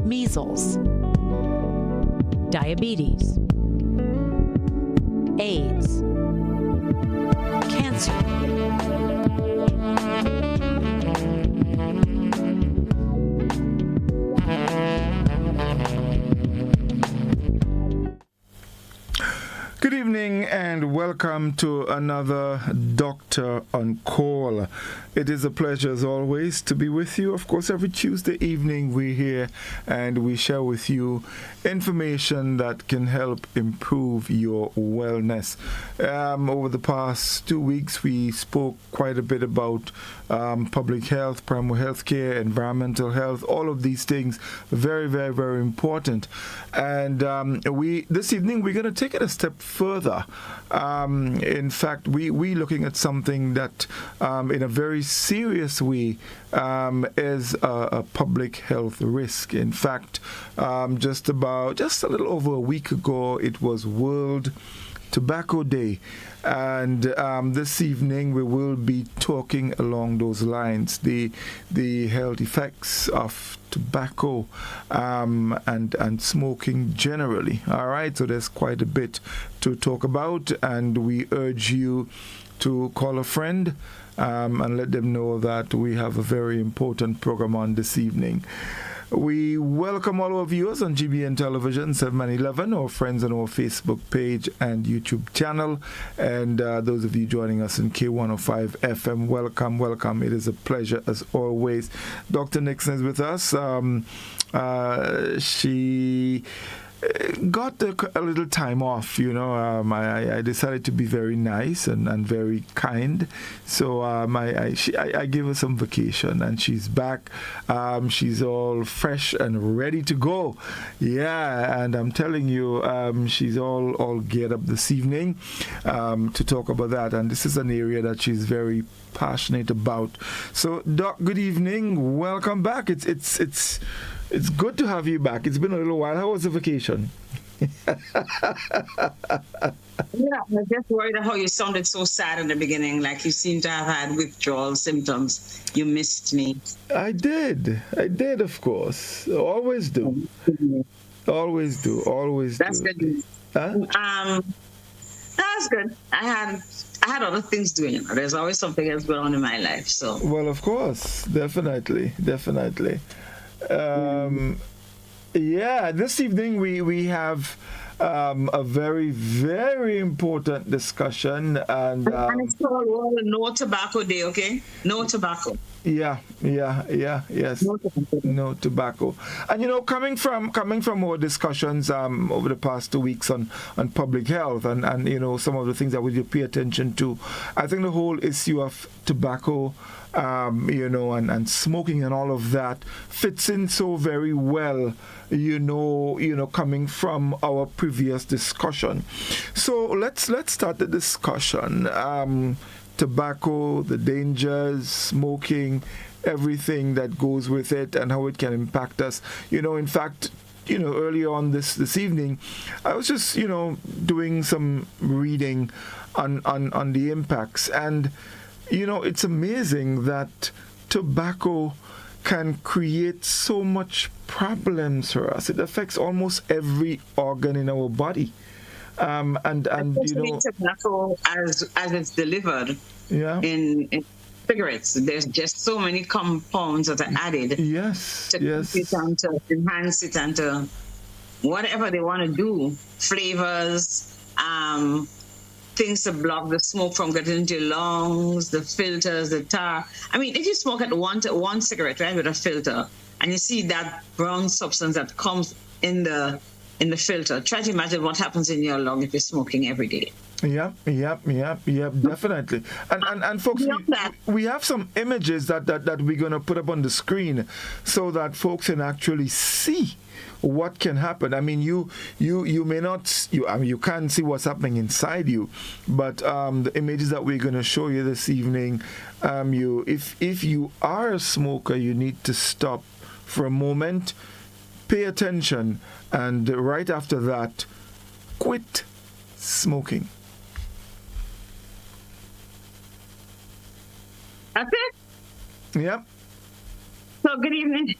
measles, diabetes, AIDS, cancer. Good evening and welcome to another Doctor on Call. It is a pleasure as always to be with you. Of course, every Tuesday evening we're here and we share with you information that can help improve your wellness. Over the past 2 weeks we spoke quite a bit about public health, primary health care, environmental health, all of these things very, very, very important. And this evening we're going to take it a step further. In fact, we're looking at something that in a very serious way is a public health risk. In fact, just a little over a week ago, it was World Tobacco Day. And this evening we will be talking along those lines, the health effects of tobacco and smoking generally. All right, so there's quite a bit to talk about, and we urge you to call a friend and let them know that we have a very important program on this evening. We welcome all our viewers on GBN Television 711, our friends on our Facebook page and YouTube channel, and those of you joining us in K105 FM, welcome. It is a pleasure as always. Dr. Nixon is with us. She got a little time off, I decided to be very nice and very kind, so I gave her some vacation and she's back. She's all fresh and ready to go, and I'm telling you, she's all geared up this evening to talk about that, and this is an area that she's very passionate about. So Doc, good evening, welcome back. It's good to have you back. It's been a little while. How was the vacation? Yeah, I was just worried how you sounded so sad in the beginning, like you seem to have had withdrawal symptoms. You missed me. I did, of course. Always do. Always do. That's good. Huh? That's good. I had other things doing. There's always something else going on in my life. So. Well, of course, definitely. This evening we have a very, very important discussion, and it's called No Tobacco Day, okay? No tobacco. Yes. No tobacco. And coming from our discussions over the past 2 weeks on public health and some of the things that we do pay attention to, I think the whole issue of tobacco and smoking and all of that fits in so very well, coming from our previous discussion. So let's start the discussion. Tobacco, the dangers, smoking, everything that goes with it, and how it can impact us. In fact, earlier on this evening, I was just, doing some reading on the impacts, and it's amazing that tobacco can create so much problems for us. It affects almost every organ in our body. Especially tobacco as it's delivered in cigarettes. There's just so many compounds that are added to it and to enhance it and to whatever they want to do. Flavors, things to block the smoke from getting into your lungs, the filters, the tar. I mean, if you smoke at one cigarette, right, with a filter, and you see that brown substance that comes in the filter, try to imagine what happens in your lung if you're smoking every day. Yep, definitely. And folks, we have some images that we're going to put up on the screen so that folks can actually see what can happen. I mean, you may not, you can't see what's happening inside you, but the images that we're going to show you this evening, if you are a smoker, you need to stop for a moment, pay attention, and right after that, quit smoking. That's it? Yep. So So good evening.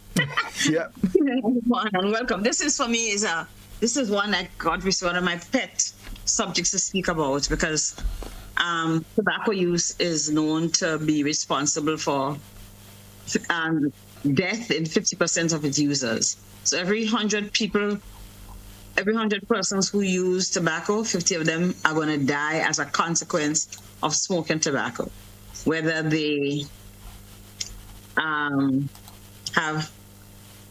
Yeah. And welcome. This is for me this is one that Godfrey is one of my pet subjects to speak about, because tobacco use is known to be responsible for death in 50% of its users. So every 100 persons who use tobacco, 50 of them are going to die as a consequence of smoking tobacco, whether they have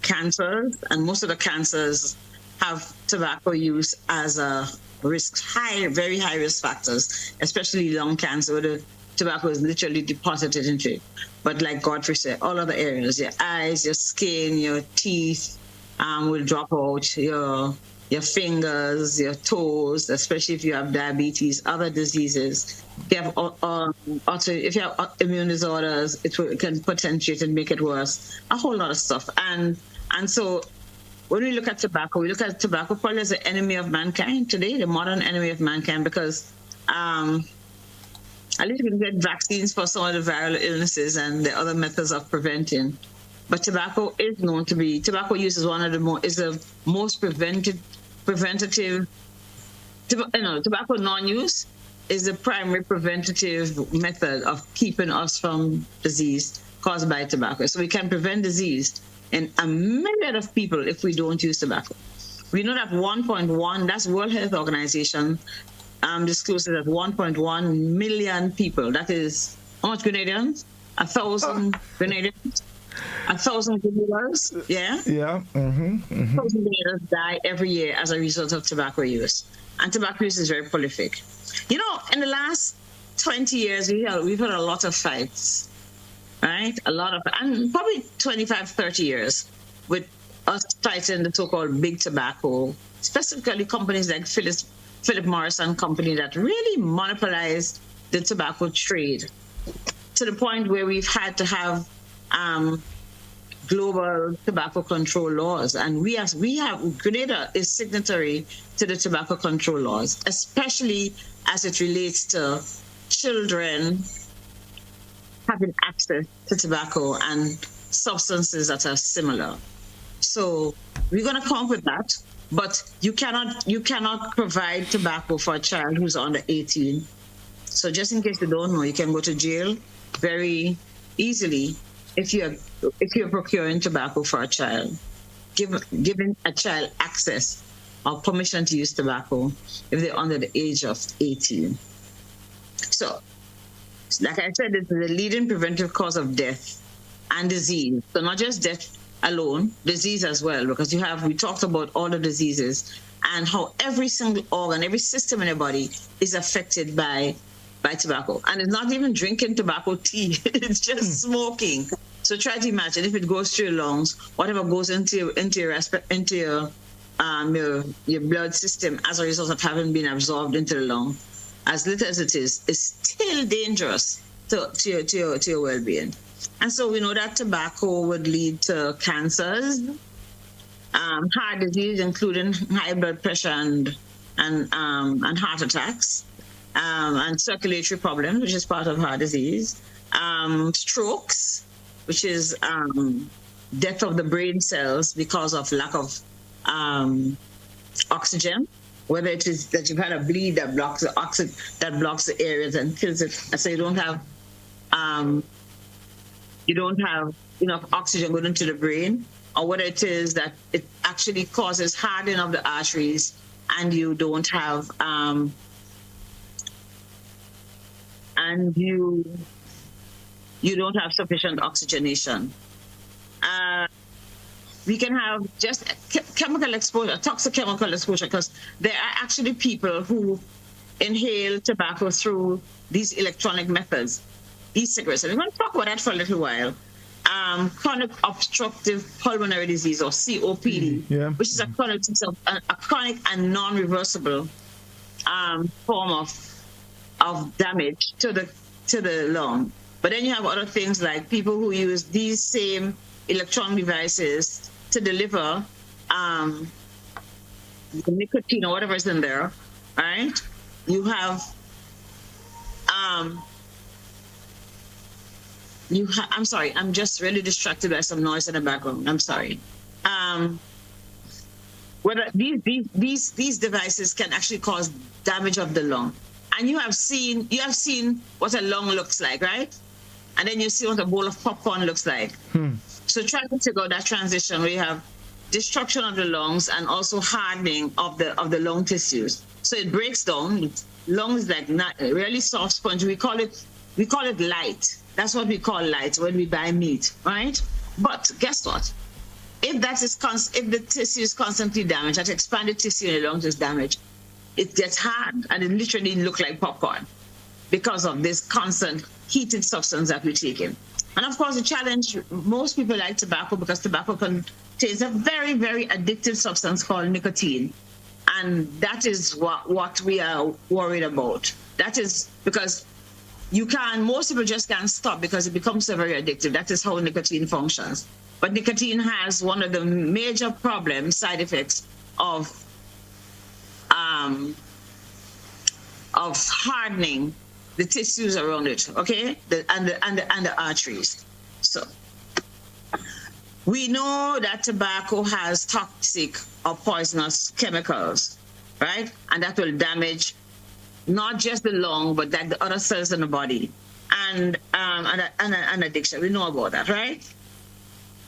cancers, and most of the cancers have tobacco use as a risk, very high risk factors, especially lung cancer, where the tobacco is literally deposited into it. But like Godfrey said, all other areas, your eyes, your skin, your teeth will drop out, your fingers, your toes, especially if you have diabetes, other diseases. If you have immune disorders, it can potentiate and make it worse. A whole lot of stuff. And so when we look at tobacco probably as the enemy of mankind today, the modern enemy of mankind, because at least we can get vaccines for some of the viral illnesses and the other methods of preventing. But tobacco use is one of the most preventative. Tobacco non-use is the primary preventative method of keeping us from disease caused by tobacco. So we can prevent disease in a myriad of people if we don't use tobacco. We know that 1.1, that's World Health Organization, discloses that 1.1 million people, that is how much Grenadians? 1,000 Grenadians? 1,000 Grenadians, yeah? Yeah. 1,000 Grenadians die every year as a result of tobacco use. And tobacco use is very prolific. In the last 20 years, we've had a lot of fights, right? And probably 25, 30 years with us fighting the so-called big tobacco, specifically companies like Philip Morris and Company that really monopolized the tobacco trade to the point where we've had to have global tobacco control laws. And Grenada is signatory to the tobacco control laws, especially as it relates to children having access to tobacco and substances that are similar. So we're going to come up with that. But you cannot provide tobacco for a child who's under 18. So just in case you don't know, you can go to jail very easily if you're procuring tobacco for a child, giving a child access or permission to use tobacco if they're under the age of 18. So, like I said, it's the leading preventive cause of death and disease. So not just death alone, disease as well, because we talked about all the diseases and how every single organ, every system in your body is affected by tobacco. And it's not even drinking tobacco tea, it's just smoking. So try to imagine if it goes through your lungs, whatever goes into your blood system as a result of having been absorbed into the lung, as little as it is still dangerous to your well-being. And so we know that tobacco would lead to cancers, heart disease, including high blood pressure and heart attacks, and circulatory problems, which is part of heart disease, strokes, which is death of the brain cells because of lack of oxygen, whether it is that you've had a bleed that blocks the areas and kills it, so you don't have enough oxygen going into the brain, or whether it is that it actually causes hardening of the arteries and you don't have you don't have sufficient oxygenation. We can have just chemical exposure, toxic chemical exposure, because there are actually people who inhale tobacco through these electronic methods, e-cigarettes. And we're going to talk about that for a little while. Chronic obstructive pulmonary disease, or COPD, which is a chronic and non-reversible form of damage to the lung. But then you have other things like people who use these same electronic devices to deliver the nicotine or whatever is in there, right? You have I'm sorry, I'm just really distracted by some noise in the background. I'm sorry. Whether these devices can actually cause damage of the lung. And you have seen what a lung looks like, right? And then you see what a bowl of popcorn looks like. So try to figure out that transition where you have destruction of the lungs and also hardening of the lung tissues. So it breaks down. Lungs like not really soft sponge. We call it light. That's what we call light when we buy meat, right? But guess what? If the tissue is constantly damaged, that expanded tissue in the lungs is damaged, it gets hard and it literally looks like popcorn because of this constant heated substance that we take in. And of course, the challenge, most people like tobacco because tobacco contains a very, very addictive substance called nicotine. And that is what we are worried about. That is because most people just can't stop because it becomes so very addictive. That is how nicotine functions. But nicotine has one of the major side effects of hardening the tissues around it, okay, and the arteries. So we know that tobacco has toxic or poisonous chemicals, right, and that will damage not just the lung but like the other cells in the body, and addiction. We know about that, right?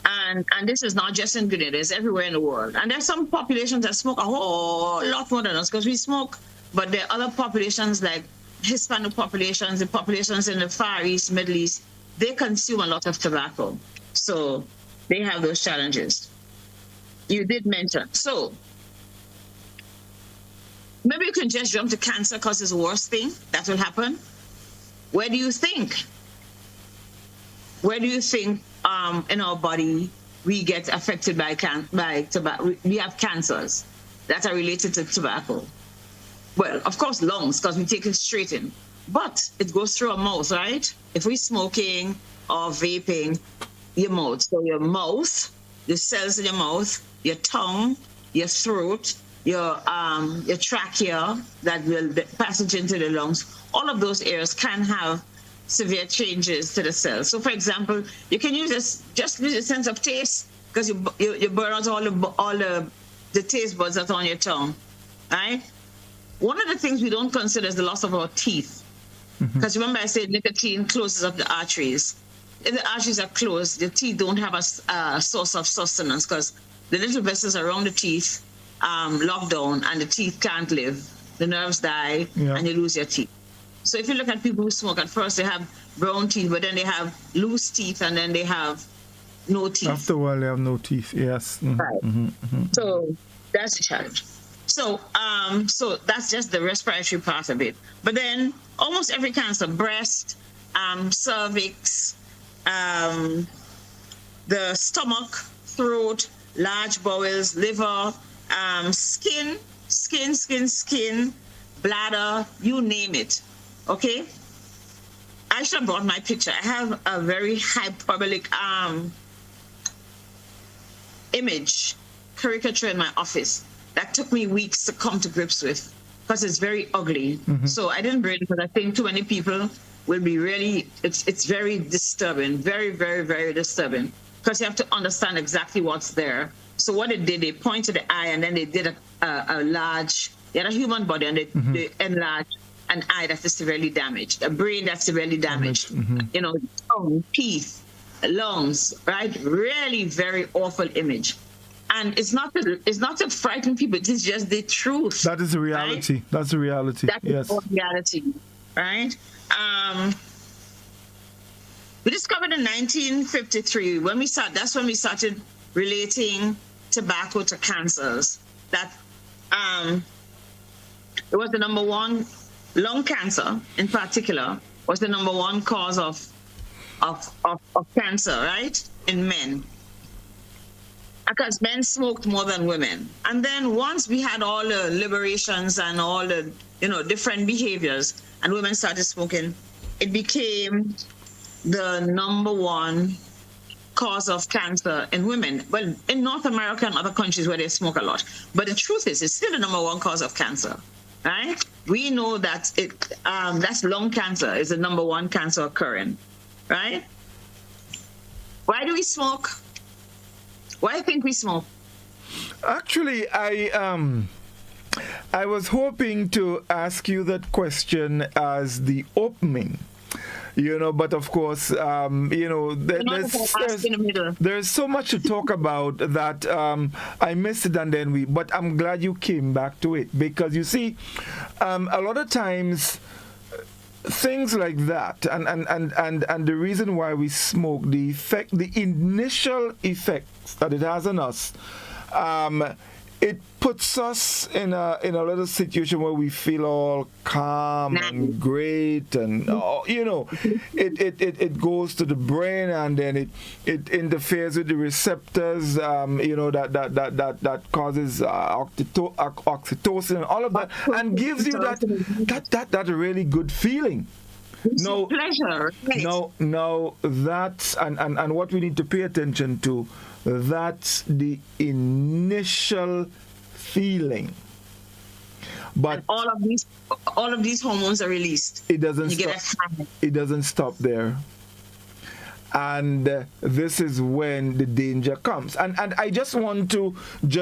And this is not just in Grenada, it's everywhere in the world. And there's some populations that smoke a whole lot more than us because we smoke, but there are other populations like Hispanic populations, the populations in the Far East, Middle East, they consume a lot of tobacco. So they have those challenges. You did mention. So maybe you can just jump to cancer because it's the worst thing that will happen. Where do you think in our body we get affected by tobacco? We have cancers that are related to tobacco. Well, of course, lungs, because we take it straight in. But it goes through our mouth, right? If we're smoking or vaping, your mouth. So your mouth, the cells in your mouth, your tongue, your throat, your trachea that will passage into the lungs, all of those areas can have severe changes to the cells. So, for example, you can use a sense of taste because you burn out all the taste buds that are on your tongue, right? One of the things we don't consider is the loss of our teeth. Because remember I said nicotine closes up the arteries. If the arteries are closed, the teeth don't have a source of sustenance because the little vessels around the teeth lock down and the teeth can't live. The nerves die and you lose your teeth. So if you look at people who smoke, at first they have brown teeth, but then they have loose teeth and then they have no teeth. After a while they have no teeth, yes. Right. So that's a challenge. So that's just the respiratory part of it. But then almost every cancer, breast, cervix, the stomach, throat, large bowels, liver, skin, bladder, you name it. Okay? I should have brought my picture. I have a very hyperbolic image, caricature in my office that took me weeks to come to grips with because it's very ugly. So I didn't bring it because I think too many people will be really, it's very disturbing, very, very, very disturbing because you have to understand exactly what's there. So what it did, they pointed the eye and then they did a large, they had a human body and they enlarged an eye that is severely damaged, a brain that's severely damaged, you know, tongue, teeth, lungs, right? Really very awful image. And it's not to frighten people, it is just the truth. That is the reality. Right? That's the reality. That is the reality, right? We discovered in 1953, that's when we started relating tobacco to cancers, that it was the number one, lung cancer in particular, was the number one cause of cancer, right, in men. Because men smoked more than women. And then once we had all the liberations and all the, different behaviors, and women started smoking, it became the number one cause of cancer in women. Well, in North America and other countries where they smoke a lot. But the truth is, it's still the number one cause of cancer, right? We know that that's lung cancer is the number one cancer occurring, right? Why do we smoke? Why do you think we smoke? Actually, I was hoping to ask you that question as the opening. But of course, there's so much to talk about that I missed it, and but I'm glad you came back to it, because you see, a lot of times things like that, and the reason why we smoke, the initial effects that it has on us, it puts us in a little situation where we feel all calm and great, and it goes to the brain, and then it interferes with the receptors, that causes oxytocin and all of that, and gives you that really good feeling. No pleasure. Right? No, that's and what we need to pay attention to. That's the initial feeling, but and all of these hormones are released. It doesn't stop there, and this is when the danger comes. And I just want to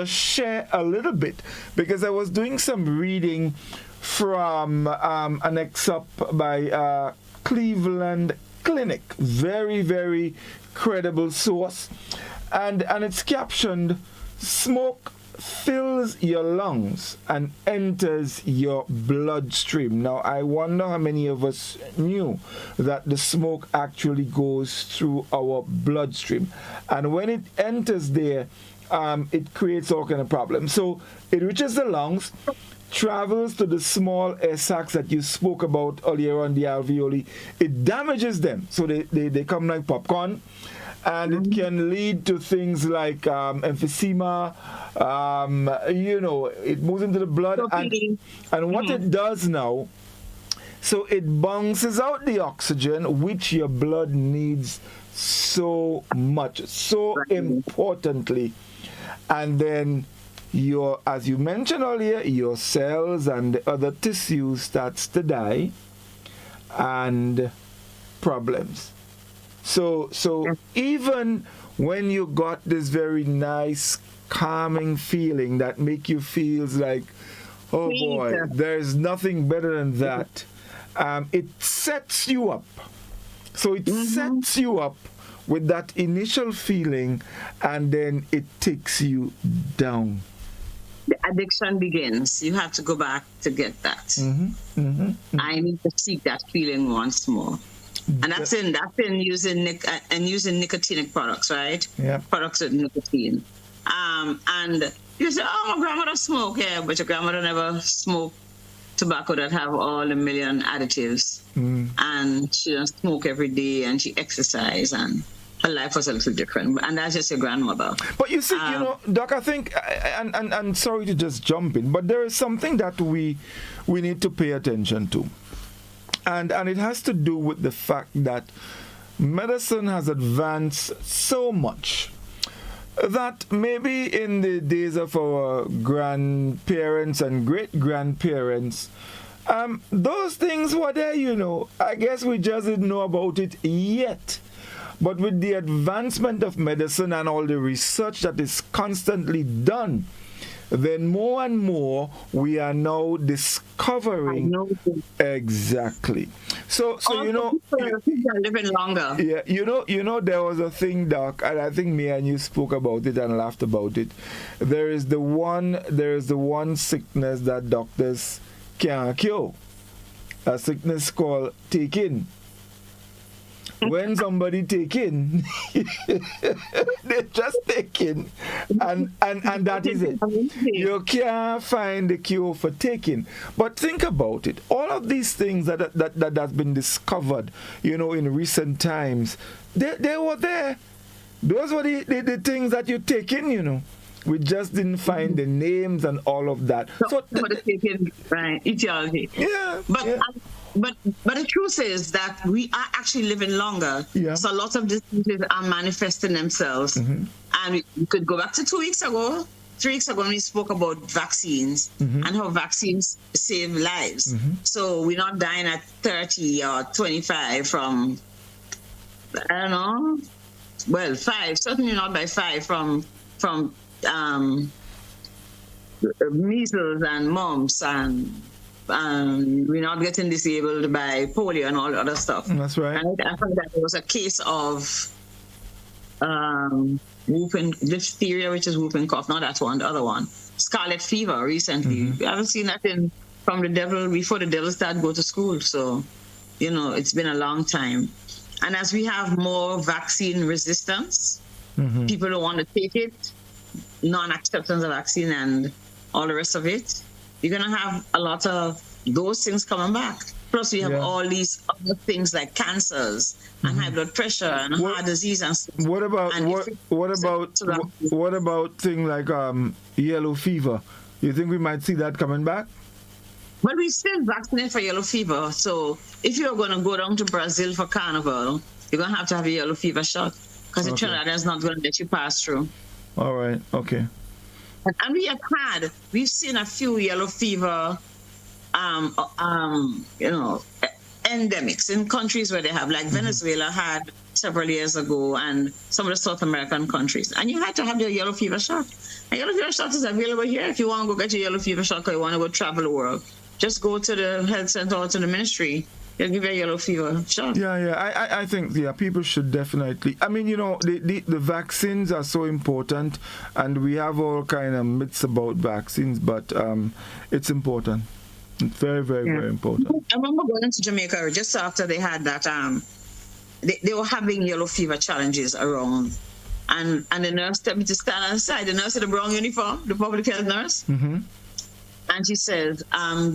share a little bit, because I was doing some reading from an excerpt by Cleveland Clinic, very, very credible source. And it's captioned, "Smoke fills your lungs and enters your bloodstream." Now, I wonder how many of us knew that the smoke actually goes through our bloodstream. And when it enters there, it creates all kind of problems. So it reaches the lungs, travels to the small air sacs that you spoke about earlier on, the alveoli. It damages them, so they come like popcorn. And it can lead to things like emphysema. It moves into the blood. And what it does now, so it bounces out the oxygen, which your blood needs so much, so importantly. And then as you mentioned earlier, your cells and the other tissues starts to die, and problems. So even when you got this very nice, calming feeling that make you feel like, oh boy, there's nothing better than that, it sets you up. So it sets you up with that initial feeling, and then it takes you down. The addiction begins. You have to go back to get that. I need to seek that feeling once more. And that's in using nicotinic products, right? Yeah. Products with nicotine. And you say, "Oh, my grandmother smoked." Yeah, but your grandmother never smoked tobacco that have all a million additives. And she doesn't smoke every day, and she exercise, and her life was a little different. And that's just your grandmother. But you see, Doc, I think, and sorry to just jump in, but there is something that we need to pay attention to. And it has to do with the fact that medicine has advanced so much that maybe in the days of our grandparents and great-grandparents, those things were there, I guess we just didn't know about it yet. But with the advancement of medicine and all the research that is constantly done, then more and more we are now discovering exactly. So people are living longer. Yeah, there was a thing, Doc, and I think me and you spoke about it and laughed about it. There is the one sickness that doctors can't cure, a sickness called taking. When somebody take in, they just take in, and that is it. You can't find the cure for taking. But think about it. All of these things that has been discovered, in recent times, they were there. Those were the things that you take in, We just didn't find the names and all of that. Right, etiology. Yeah. But the truth is that we are actually living longer. Yeah. So lots of diseases are manifesting themselves. And we could go back to 3 weeks ago, when we spoke about vaccines and how vaccines save lives. So we're not dying at 30 or 25 from, I don't know, well, 5, certainly not by 5 from measles and mumps, and we're not getting disabled by polio and all other stuff. That's right. And I found that there was a case of whooping diphtheria, which is whooping cough, not that one, the other one, scarlet fever recently. We haven't seen nothing from the devil before the devil started go to school. So, it's been a long time. And as we have more vaccine resistance, people don't want to take it, non-acceptance of vaccine and all the rest of it, you're going to have a lot of those things coming back. Plus, we have all these other things like cancers and high blood pressure and heart disease and stuff. What about things like yellow fever? You think we might see that coming back? But we still vaccinate for yellow fever. So if you're going to go down to Brazil for Carnival, you're going to have a yellow fever shot, because the Trinidad is not going to let you pass through. All right. Okay. And we've seen a few yellow fever, endemics in countries where they have, like Venezuela had several years ago, and some of the South American countries. And you had to have your yellow fever shot. A yellow fever shot is available here. If you want to go get your yellow fever shot or you want to go travel the world, just go to the health center or to the ministry. They'll give you a yellow fever shot. I think people should definitely. I mean, the vaccines are so important, and we have all kind of myths about vaccines, but it's important. It's very, very, very important. I remember going to Jamaica just after they had that. They were having yellow fever challenges around, and the nurse told me to stand outside. The nurse in the brown uniform, the public health nurse. And she says,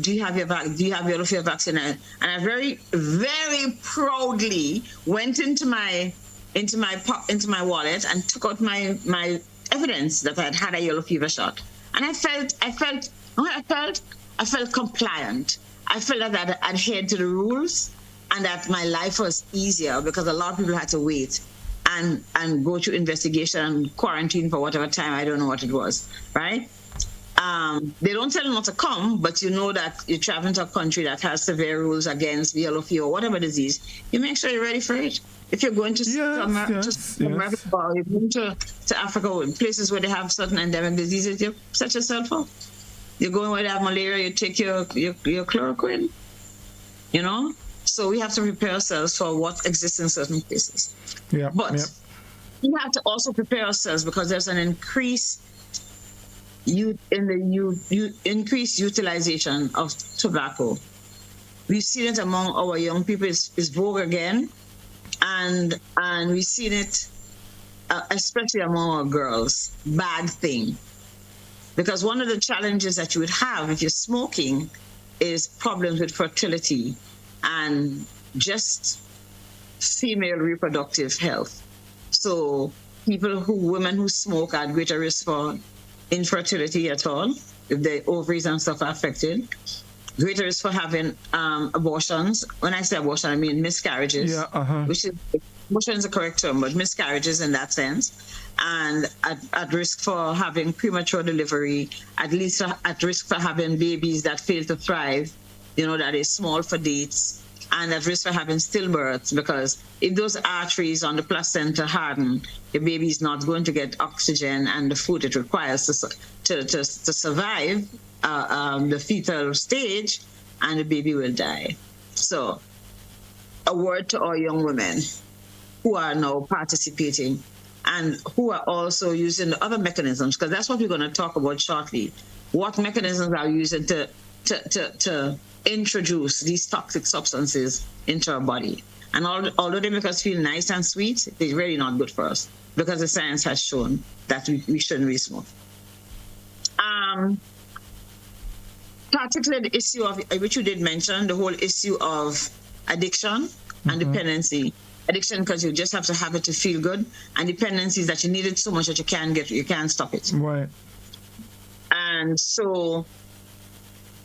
do you have yellow fever vaccine? And I very, very proudly went into my wallet and took out my evidence that I had a yellow fever shot. And I felt compliant. I felt that I adhered to the rules, and that my life was easier, because a lot of people had to wait and go through investigation and quarantine for whatever time. I don't know what it was, right? They don't tell you not to come, but you know that you're traveling to a country that has severe rules against yellow fever or whatever disease. You make sure you're ready for it. If you're going to America, or you're going to Africa, places where they have certain endemic diseases, you set yourself up. You're going where they have malaria, you take your chloroquine. So we have to prepare ourselves for what exists in certain places. But we have to also prepare ourselves, because there's an increased increased utilization of tobacco. We've seen it among our young people. It's vogue again, and we've seen it especially among our girls. Bad thing, because one of the challenges that you would have if you're smoking is problems with fertility and just female reproductive health. So women who smoke are at greater risk for infertility at all, if the ovaries and stuff are affected. Greater risk for having abortions. When I say abortion, I mean miscarriages, which is, abortion is the correct term, but miscarriages in that sense. And at risk for having premature delivery, at least at risk for having babies that fail to thrive, that is small for dates, and at risk for having stillbirths, because if those arteries on the placenta harden, the baby is not going to get oxygen and the food it requires to survive the fetal stage, and the baby will die. So a word to our young women who are now participating and who are also using the other mechanisms, because that's what we're going to talk about shortly. What mechanisms are using to introduce these toxic substances into our body. And although they make us feel nice and sweet, they're really not good for us, because the science has shown that we shouldn't really smoke. Particularly the issue of, which you did mention, the whole issue of addiction and dependency. Addiction, because you just have to have it to feel good, and dependency is that you need it so much that you can't stop it. Right. And so,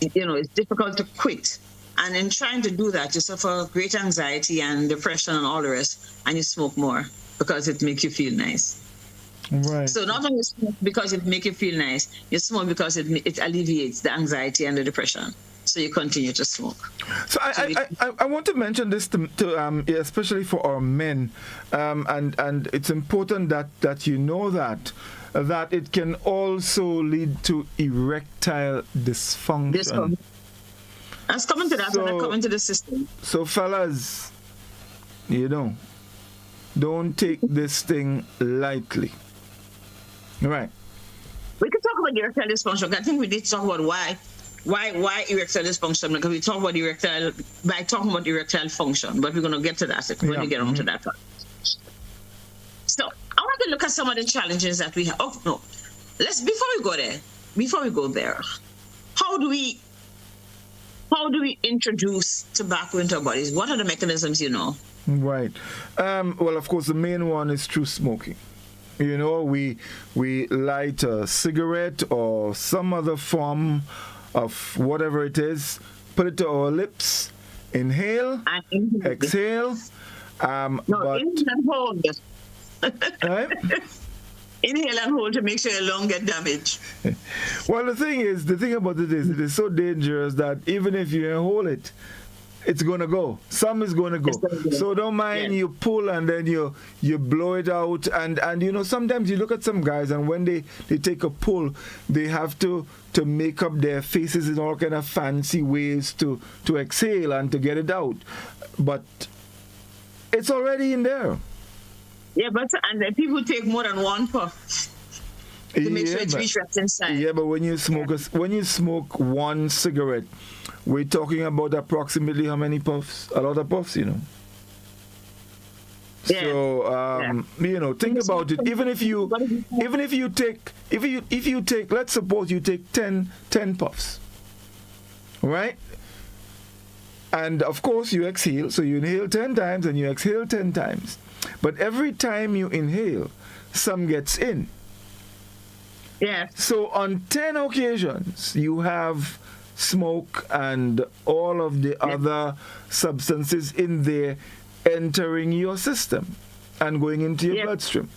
it's difficult to quit. And in trying to do that, you suffer great anxiety and depression and all the rest, and you smoke more because it makes you feel nice. Right. So not only smoke because it makes you feel nice, you smoke because it alleviates the anxiety and the depression. so you continue to smoke. So I want to mention this to especially for our men, and it's important that you know that it can also lead to erectile dysfunction. That's coming to that, and I come into the system. So fellas, don't take this thing lightly. Right. We can talk about erectile dysfunction. I think we did talk about why erectile dysfunction, because we talk about by talking about erectile function, but we're going to get to that when we get onto that part. So I want to look at some of the challenges that we have. Oh no, before we go there, how do we introduce tobacco into our bodies? What are the mechanisms, Right. Well, of course, the main one is through smoking. We light a cigarette or some other form of whatever it is, put it to our lips, inhale, exhale. Inhale and hold. Right? Inhale and hold to make sure your lung get damaged. Well, the thing about it is so dangerous that even if you inhale it, it's gonna go. Some is gonna go. So don't mind you pull and then you blow it out. And sometimes you look at some guys and when they take a pull, they have to make up their faces in all kind of fancy ways to exhale and to get it out. But it's already in there. Yeah, and then people take more than one puff to make sure it's reached inside. Yeah, but when you smoke one cigarette, we're talking about approximately how many puffs? A lot of puffs, Yeah. So think about it. Even if you take, let's suppose you take 10 puffs, right? And of course you exhale, so you inhale 10 times and you exhale 10 times. But every time you inhale, some gets in. Yeah. So on 10 occasions, you have smoke and all of the other substances in there entering your system and going into your bloodstream.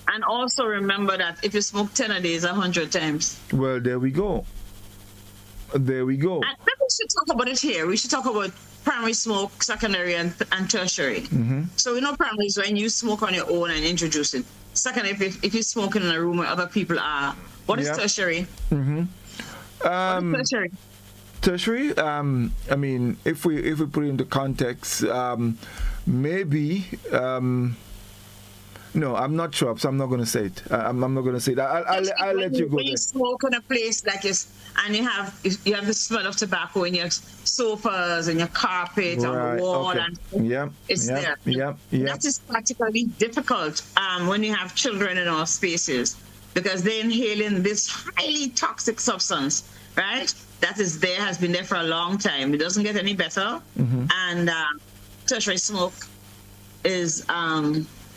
And also remember that if you smoke 10 a day, it's 100 times. Well, there we go. And then we should talk about it here. We should talk about primary smoke, secondary, and tertiary. Mm-hmm. So primary is when you smoke on your own and introduce it. Second, if you're smoking in a room where other people are. What is tertiary? Mm-hmm. What is tertiary? Tertiary, I mean, if we put it into context, maybe. No, I'm not sure, so I'm not going to say it. I'm not going to say that. I'll let you go when there. You smoke in a place like this, and you have the smell of tobacco in your sofas and your carpet and the wall, and it's there. Yeah. That is practically difficult when you have children in our spaces, because they're inhaling this highly toxic substance, right? That has been there for a long time. It doesn't get any better, and tertiary smoke is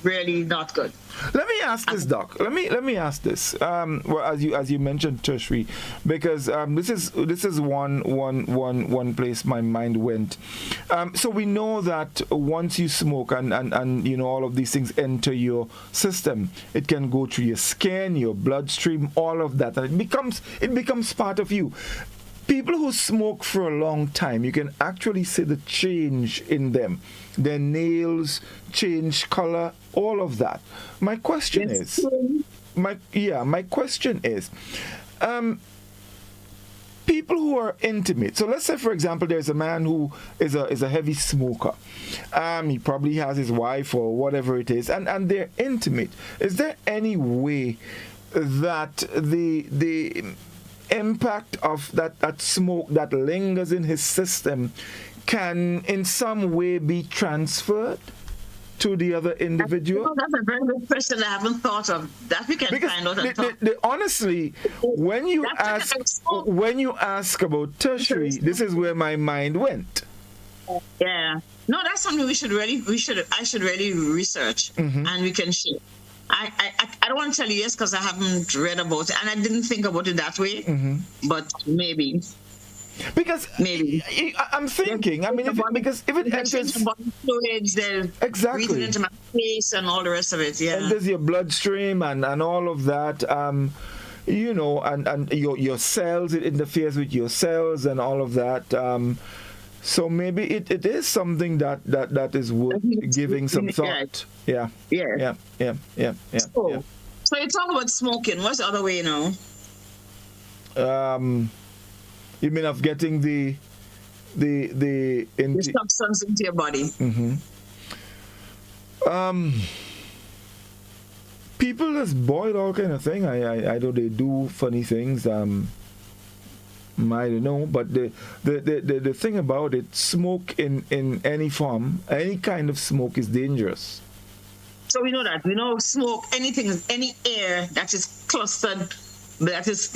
really not good. Let me ask this, Doc. Let me ask this. Well, as you mentioned tertiary, because this is one place my mind went. So we know that once you smoke and all of these things enter your system, it can go through your skin, your bloodstream, all of that, and it becomes part of you. People who smoke for a long time, you can actually see the change in them. Their nails change color, all of that. My question is, people who are intimate. So let's say, for example, there's a man who is a heavy smoker. He probably has his wife or whatever it is, and they're intimate. Is there any way that the impact of that smoke that lingers in his system can in some way be transferred to the other individual? That's a very good question. I haven't thought of that. We can find out. Honestly, when you ask about tertiary, this is where my mind went. Yeah. No, that's something I should really research, and we can share. I don't want to tell you yes because I haven't read about it and I didn't think about it that way, but maybe. Because I'm thinking, if it enters body fluids, exactly breathing into my face and all the rest of it, enters your bloodstream and all of that. and your cells, it interferes with your cells and all of that. So maybe it is something that is worth giving some thought. Yeah. So you talk about smoking. What's the other way, You mean of getting the substance into your body? Mm-hmm. People just boil all kind of thing. I know they do funny things. I don't know, but the thing about it, smoke in any form, any kind of smoke is dangerous. So we know that. We know smoke, anything, any air that is clustered, that is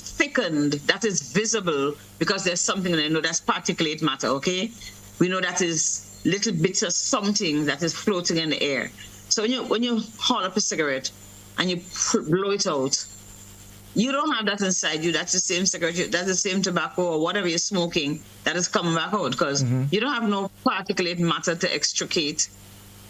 thickened, that is visible, because there's something that I know that's particulate matter. Okay, we know that is little bits of something that is floating in the air. So when you haul up a cigarette and you blow it out, you don't have that inside you. That's the same cigarette, that's the same tobacco or whatever you're smoking that is coming back out, because you don't have no particulate matter to extricate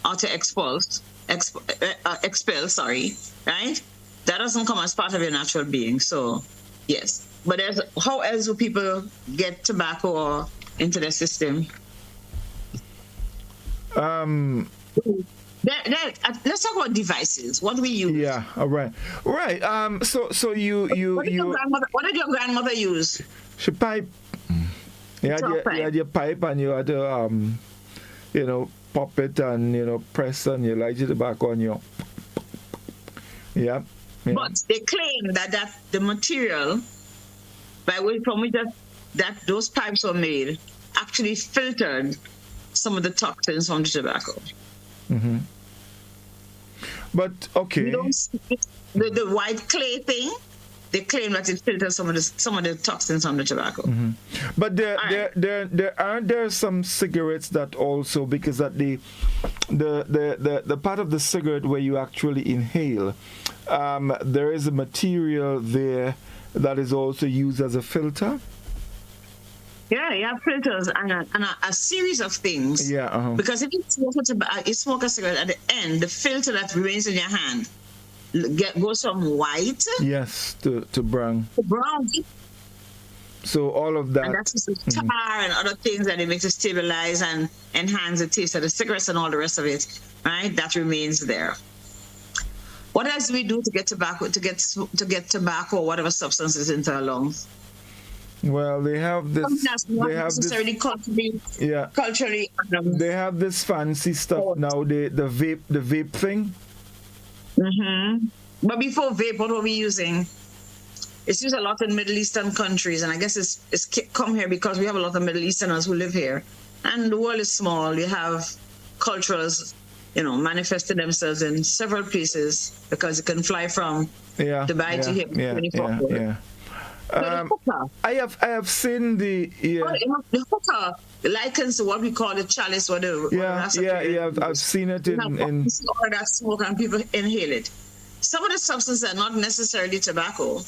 or to expel, right? That doesn't come as part of your natural being. So, yes. But how else do people get tobacco or into their system? Let's talk about devices. What do we use? Yeah, all right. Right. So you what did your grandmother use? She pipe. You had your pipe and you had to pop it and press and you light your tobacco on your. Yeah. But they claim that the material from which those pipes were made actually filtered some of the toxins from the tobacco. Mm-hmm. But okay, the white clay thing, they claim that it filters some of the toxins from the tobacco. Mm-hmm. But there aren't some cigarettes that also, because at the part of the cigarette where you actually inhale, there is a material there that is also used as a filter. Yeah, you have filters and a series of things. Yeah. Uh-huh. Because if you smoke a cigarette, at the end, the filter that remains in your hand goes from white. Yes, to brown. To brown. So all of that. And that's just tar and other things that it makes to stabilize and enhance the taste of the cigarettes and all the rest of it. Right? That remains there. What else do we do to get tobacco, or whatever substances into our lungs? Well, they have this. Culturally. They have this fancy stuff now. The vape thing. Mm-hmm. But before vape, what were we using? It's used a lot in Middle Eastern countries, and I guess it's come here because we have a lot of Middle Easterners who live here, and the world is small. You have cultures, manifesting themselves in several places because it can fly from Dubai to here 24 hours. Yeah. I have seen the hookah likens to what we call the chalice or the I've seen it in all that smoke and people inhale it. Some of the substances are not necessarily tobacco,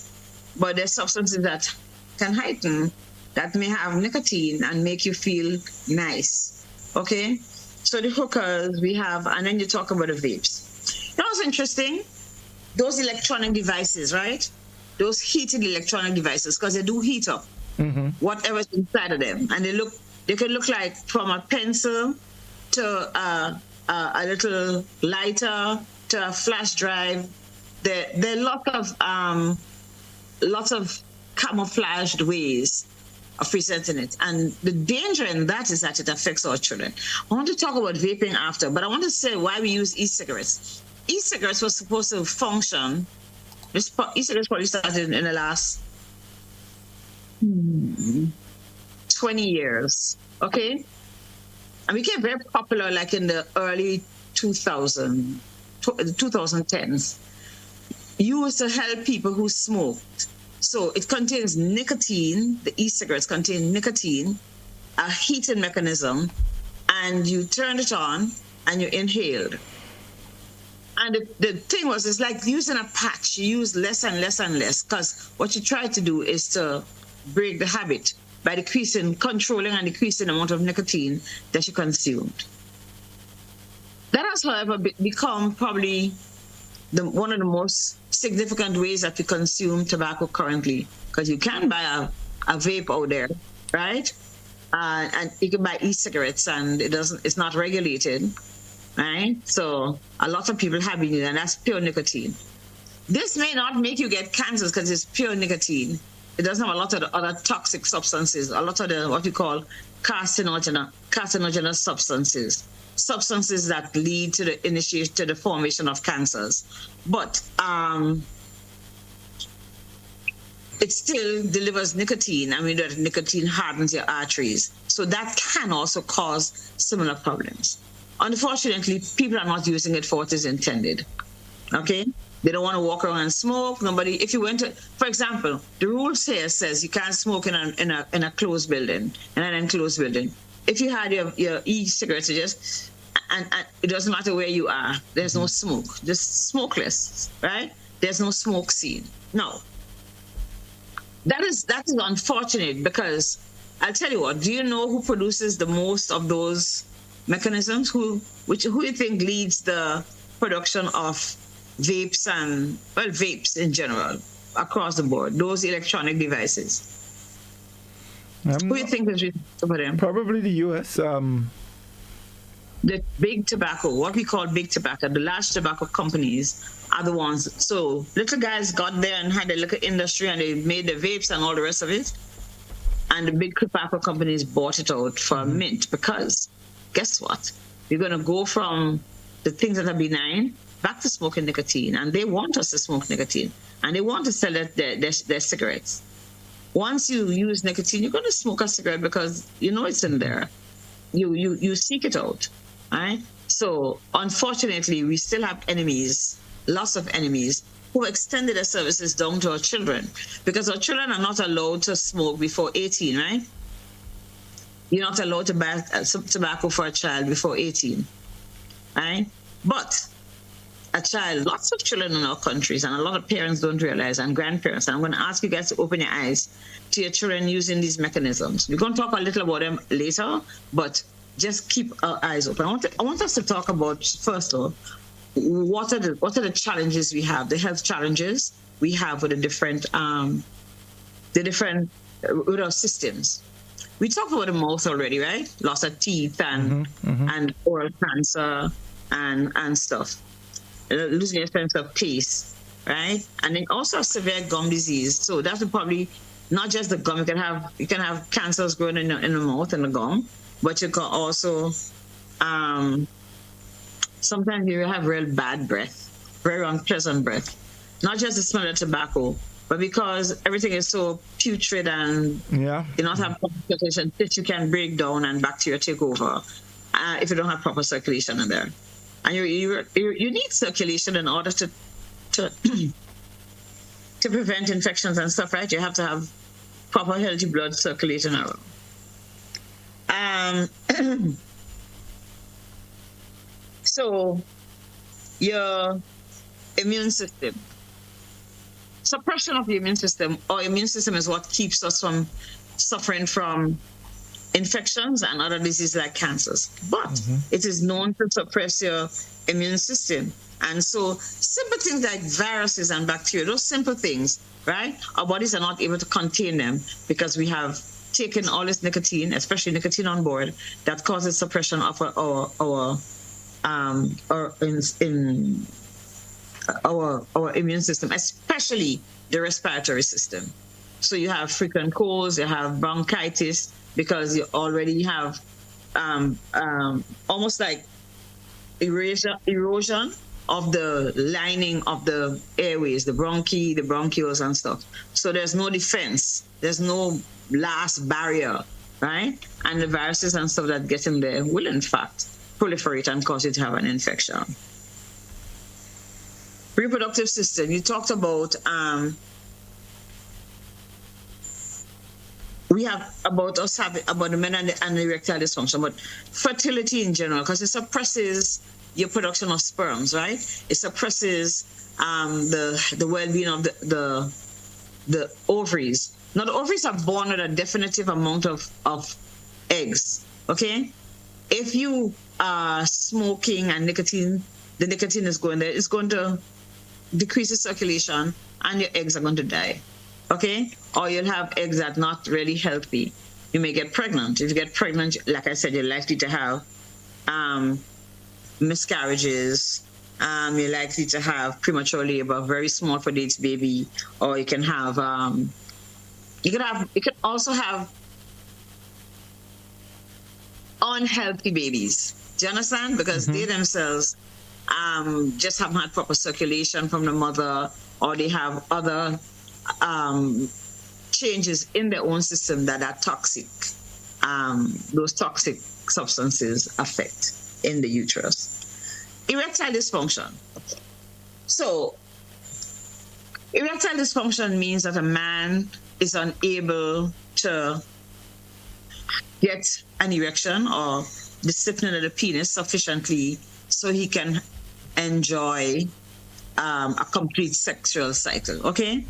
but they're substances that can heighten, that may have nicotine and make you feel nice. Okay, so the hookahs we have, and then you talk about the vapes. That was interesting. Those electronic devices, right? Those heated electronic devices, because they do heat up whatever's inside of them, and they can look like from a pencil to a little lighter to a flash drive. There are lots of camouflaged ways of presenting it, and the danger in that is that it affects our children. I want to talk about vaping after, but I want to say why we use e-cigarettes. E-cigarettes were supposed to function. E-cigarettes probably started in the last 20 years, okay? And became very popular like in the early 2010s. Used to help people who smoked. So it contains nicotine, the e-cigarettes contain nicotine, a heating mechanism, and you turn it on and you inhaled. And the thing was, it's like using a patch. You use less and less and less, because what you try to do is to break the habit by controlling and decreasing the amount of nicotine that you consumed. That has, however, become probably one of the most significant ways that we consume tobacco currently, because you can buy a vape out there, right? And you can buy e-cigarettes, and it's not regulated, right? So a lot of people have it, and that's pure nicotine. This may not make you get cancers because it's pure nicotine. It doesn't have a lot of the other toxic substances, a lot of the what we call carcinogenous substances that lead to the formation of cancers. But it still delivers nicotine. I mean, that nicotine hardens your arteries. So that can also cause similar problems. Unfortunately, people are not using it for what is intended. Okay? They don't want to walk around and smoke. If you went to, for example, the rule here says you can't smoke in a closed building, in an enclosed building. If you had your e-cigarettes, and it doesn't matter where you are, there's no smoke, just smokeless, right? There's no smoke scene. No. That is unfortunate, because I'll tell you what, do you know who produces the most of those mechanisms? Who you think leads the production of vapes vapes in general across the board, those electronic devices? Who do you think is responsible for them? Probably the U.S. The big tobacco, what we call big tobacco, the large tobacco companies are the ones. So little guys got there and had a little industry, and they made the vapes and all the rest of it. And the big tobacco companies bought it out for a mint, because guess what? We're going to go from the things that are benign back to smoking nicotine. And they want us to smoke nicotine. And they want to sell their cigarettes. Once you use nicotine, you're going to smoke a cigarette because you know it's in there. You seek it out, right? So unfortunately, we still have enemies, lots of enemies, who extended their services down to our children, because our children are not allowed to smoke before 18, right? You're not allowed to buy some tobacco for a child before 18, right? But a child, lots of children in our countries, and a lot of parents don't realize, and grandparents, and I'm going to ask you guys to open your eyes to your children using these mechanisms. We're going to talk a little about them later, but just keep our eyes open. I want us to talk about, first of all, what are the challenges we have, the health challenges we have with with our systems. We talked about the mouth already, right? Loss of teeth and oral cancer and stuff. Losing your sense of taste, right? And then also severe gum disease. So that's probably not just the gum. You can have cancers growing in the mouth and the gum, but you can also sometimes you have real bad breath, very unpleasant breath. Not just the smell of tobacco, but because everything is so putrid and you not have proper circulation, tissue can break down and bacteria take over if you don't have proper circulation in there. And you need circulation in order to prevent infections and stuff, right? You have to have proper healthy blood circulating around. So your immune system. Suppression of the immune system, or immune system, is what keeps us from suffering from infections and other diseases like cancers. But it is known to suppress your immune system. And so simple things like viruses and bacteria, those simple things, right? Our bodies are not able to contain them because we have taken all this nicotine, especially nicotine on board, that causes suppression of our immune system, especially the respiratory system. So you have frequent colds, you have bronchitis, because you already have almost like erosion of the lining of the airways, the bronchi, the bronchioles and stuff. So there's no defense. There's no last barrier, right? And the viruses and stuff that get in there will, in fact, proliferate and cause you to have an infection. Reproductive system. You talked about we have about the men and the erectile dysfunction, but fertility in general, because it suppresses your production of sperms, right? It suppresses the well-being of the ovaries. Now, the ovaries are born with a definitive amount of eggs, okay? If you are smoking and the nicotine is going there, it's going to decreases circulation, and your eggs are going to die. Okay? Or you'll have eggs that are not really healthy. You may get pregnant. If you get pregnant, like I said, you're likely to have miscarriages. You're likely to have premature labor, very small for its baby, or you can have you can also have unhealthy babies. Do you understand? Because they themselves just haven't had proper circulation from the mother, or they have other changes in their own system that are toxic. Those toxic substances affect in the uterus. Erectile dysfunction. So, erectile dysfunction means that a man is unable to get an erection or discipline of the penis sufficiently so he can enjoy a complete sexual cycle. Okay?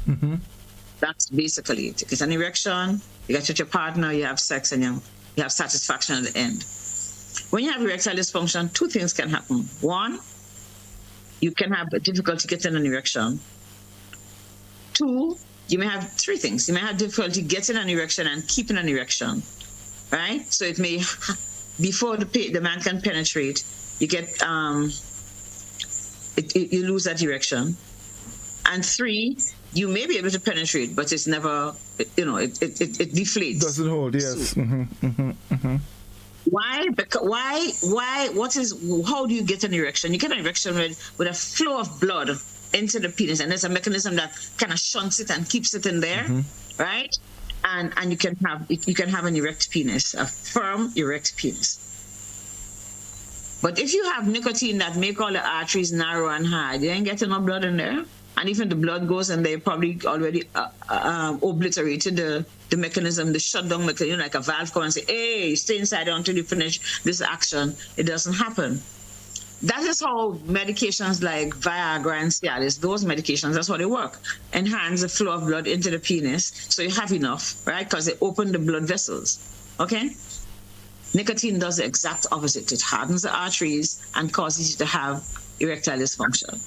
That's basically it. It's an erection, you get with your partner, you have sex, and you have satisfaction at the end. When you have erectile dysfunction, two things can happen. One, you can have difficulty getting an erection. Two, you may have three things. You may have difficulty getting an erection and keeping an erection, right? So it may, before the man can penetrate, you get, you lose that erection. And three, you may be able to penetrate, but it's never, it deflates. Doesn't hold, yes. Why? Because how do you get an erection? You get an erection with a flow of blood into the penis, and there's a mechanism that kind of shunts it and keeps it in there, right? And you can have an erect penis, a firm erect penis. But if you have nicotine that make all the arteries narrow and hard, you ain't getting no blood in there. And even the blood goes, and they probably already obliterated the mechanism, the shutdown mechanism, like a valve come and say, hey, stay inside until you finish this action. It doesn't happen. That is how medications like Viagra and Cialis, those medications, that's how they work. Enhance the flow of blood into the penis so you have enough, right? Because they open the blood vessels, okay? Nicotine does the exact opposite. It hardens the arteries and causes you to have erectile dysfunction.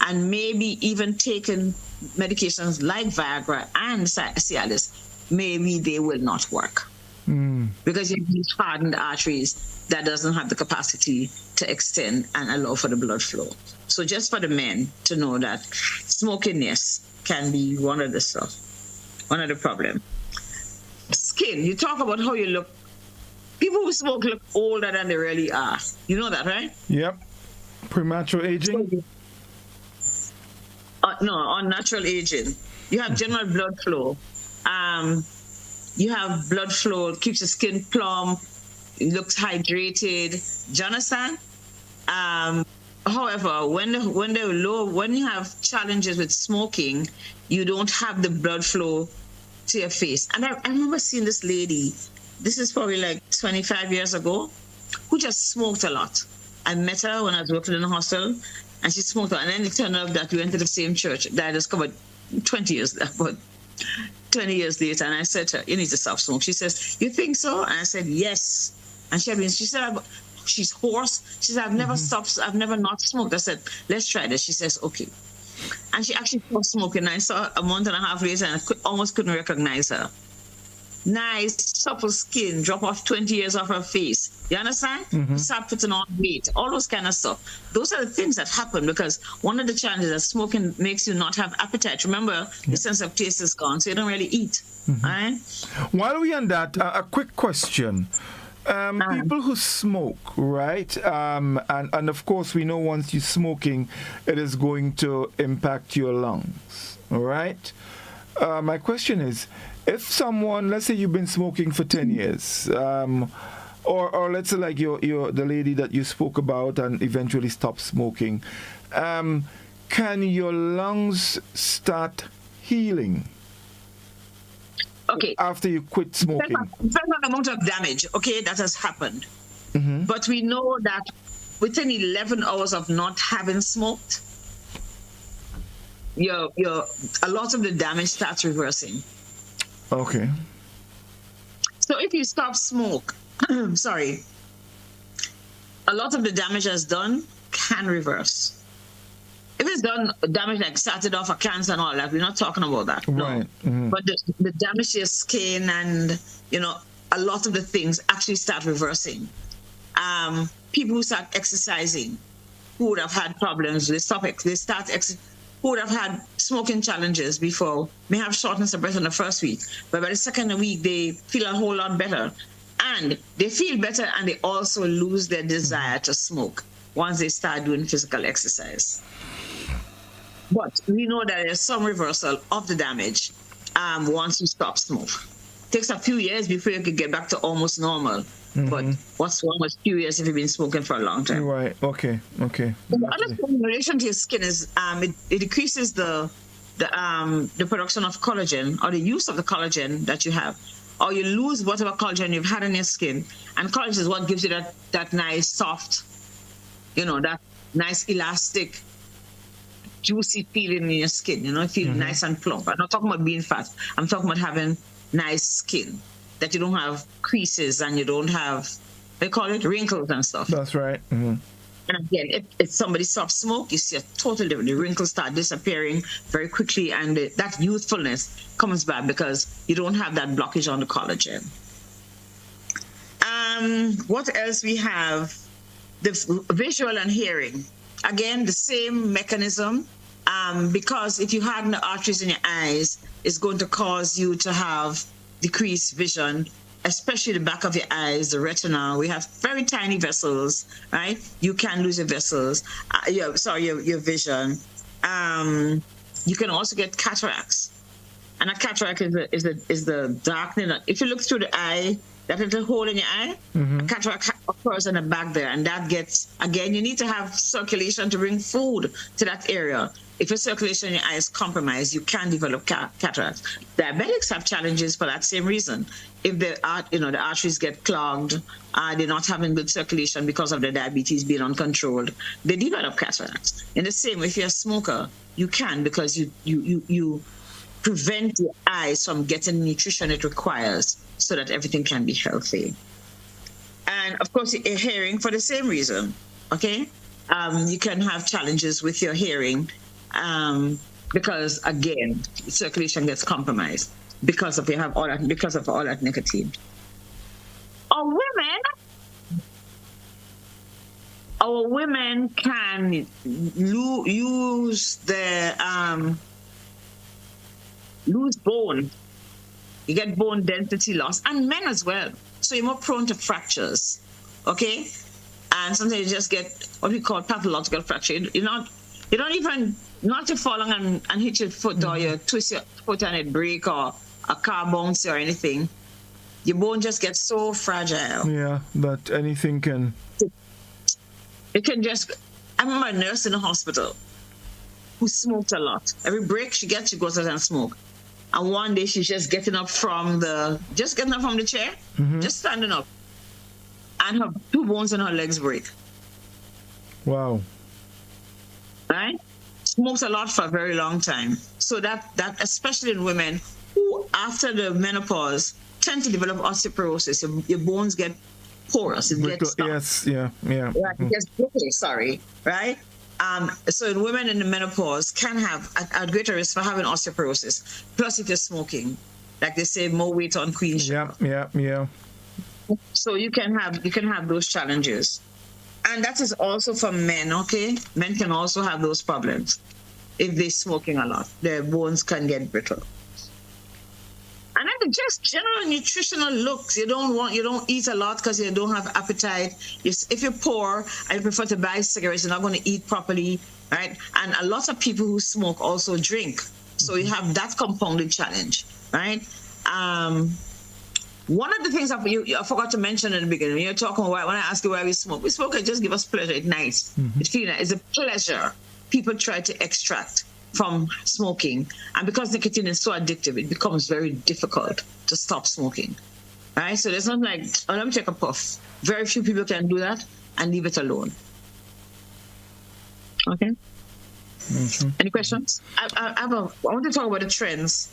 And maybe even taking medications like Viagra and Cialis, maybe they will not work. Because you have hardened arteries that doesn't have the capacity to extend and allow for the blood flow. So just for the men to know that smoking, yes, can be one of the problems. Skin, you talk about how you look. People who smoke look older than they really are. You know that, right? Yep. Premature aging? No, unnatural aging. You have general blood flow. You have blood flow, keeps the skin plump, it looks hydrated. Do you understand? However, when they're low, when you have challenges with smoking, you don't have the blood flow to your face. And I remember seeing this lady, this is probably like 25 years ago, who just smoked a lot. I met her when I was working in the hostel, and she smoked a lot. And then it turned out that we went to the same church that I discovered 20 years later, and I said to her, you need to stop smoking. She says, you think so? And I said, yes. And she said, she's hoarse. She said, I've never stopped, I've never not smoked. I said, let's try this. She says, okay. And she actually stopped smoking. I saw her a month and a half later, and I almost couldn't recognize her. Nice, supple skin, drop off 20 years off her face. You understand? Start putting on weight, all those kind of stuff. Those are the things that happen because one of the challenges that smoking makes you not have appetite. Remember, the sense of taste is gone, so you don't really eat. All right? While we're on that, a quick question. People who smoke, right? And of course, we know once you're smoking, it is going to impact your lungs, all right? My question is, if someone, let's say you've been smoking for 10 years, or let's say like you're the lady that you spoke about and eventually stopped smoking, can your lungs start healing? Okay. After you quit smoking? Depends on the amount of damage, okay, that has happened. But we know that within 11 hours of not having smoked, a lot of the damage starts reversing. Okay. So if you stop smoke, a lot of the damage that's done can reverse. if it's done damage like started off a cancer and all that, we're not talking about that. Right. No. But the damage to your skin and, you know, a lot of the things actually start reversing. People who start exercising, who would have had problems, who would have had smoking challenges before, may have shortness of breath in the first week, but by the second week, they feel a whole lot better. And they feel better, and they also lose their desire to smoke once they start doing physical exercise. But we know that there's some reversal of the damage once you stop smoke. It takes a few years before you can get back to almost normal. But what's wrong with few years if you've been smoking for a long time? Right. Okay. The other thing in relation to your skin is it decreases the production of collagen, or the use of the collagen that you have, or you lose whatever collagen you've had in your skin. And collagen is what gives you that nice soft, you know, that nice elastic, juicy feeling in your skin. You know, it feels nice and plump. I'm not talking about being fat. I'm talking about having nice skin, that you don't have creases and you don't have, they call it wrinkles and stuff. That's right. And again, if somebody stops smoke, you see a totally different. The wrinkles start disappearing very quickly, and that youthfulness comes back because you don't have that blockage on the collagen. What else we have? The visual and hearing. Again, the same mechanism. Because if you harden the arteries in your eyes, it's going to cause you to have decreased vision, especially the back of your eyes, the retina. We have very tiny vessels, right? You can lose your vessels, your vision. You can also get cataracts, and a cataract is the darkening. If you look through the eye, that little hole in your eye, a cataract occurs in the back there, and that gets, again, you need to have circulation to bring food to that area. If your circulation in your eye is compromised, you can develop cataracts. Diabetics have challenges for that same reason. If the arteries get clogged, they're not having good circulation because of the diabetes being uncontrolled, they develop cataracts. In the same way, if you're a smoker, you can, because you prevent your eyes from getting the nutrition it requires so that everything can be healthy. And of course, your hearing, for the same reason, okay? You can have challenges with your hearing because, again, circulation gets compromised because of all that nicotine. Our women can lose bone. You get bone density loss, and men as well. So you're more prone to fractures, okay? And sometimes you just get what we call pathological fracture. You don't even, not to fall on and hit your foot, or you twist your foot and it break, or a car bounce or anything. Your bone just gets so fragile. Yeah, that anything can. It can just. I remember a nurse in the hospital who smoked a lot. Every break she gets, she goes out and smoke. And one day she's just getting up from the chair, just standing up, and her 2 bones in her legs break. Wow. Right? Smokes a lot for a very long time. So that especially in women who, after the menopause, tend to develop osteoporosis. Your bones get porous. It gets stuck. Yes, yeah. Right, it gets brittle, right? So in women in the menopause can have a greater risk for having osteoporosis. Plus, if you're smoking, like they say, more weight on queen sugar. Yeah. So you can have those challenges. And that is also for men, okay? Men can also have those problems if they're smoking a lot. Their bones can get brittle. And then just general nutritional looks. You don't eat a lot because you don't have appetite. If you're poor and you prefer to buy cigarettes, you're not going to eat properly, right? And a lot of people who smoke also drink. So you have that compounded challenge, right? One of the things I forgot to mention in the beginning, when you're talking when I ask you why we smoke it just give us pleasure. It's nice. It's a pleasure people try to extract from smoking. And because nicotine is so addictive, it becomes very difficult to stop smoking. Right? So there's not like, let me take a puff. Very few people can do that and leave it alone. Okay? Any questions? I want to talk about the trends.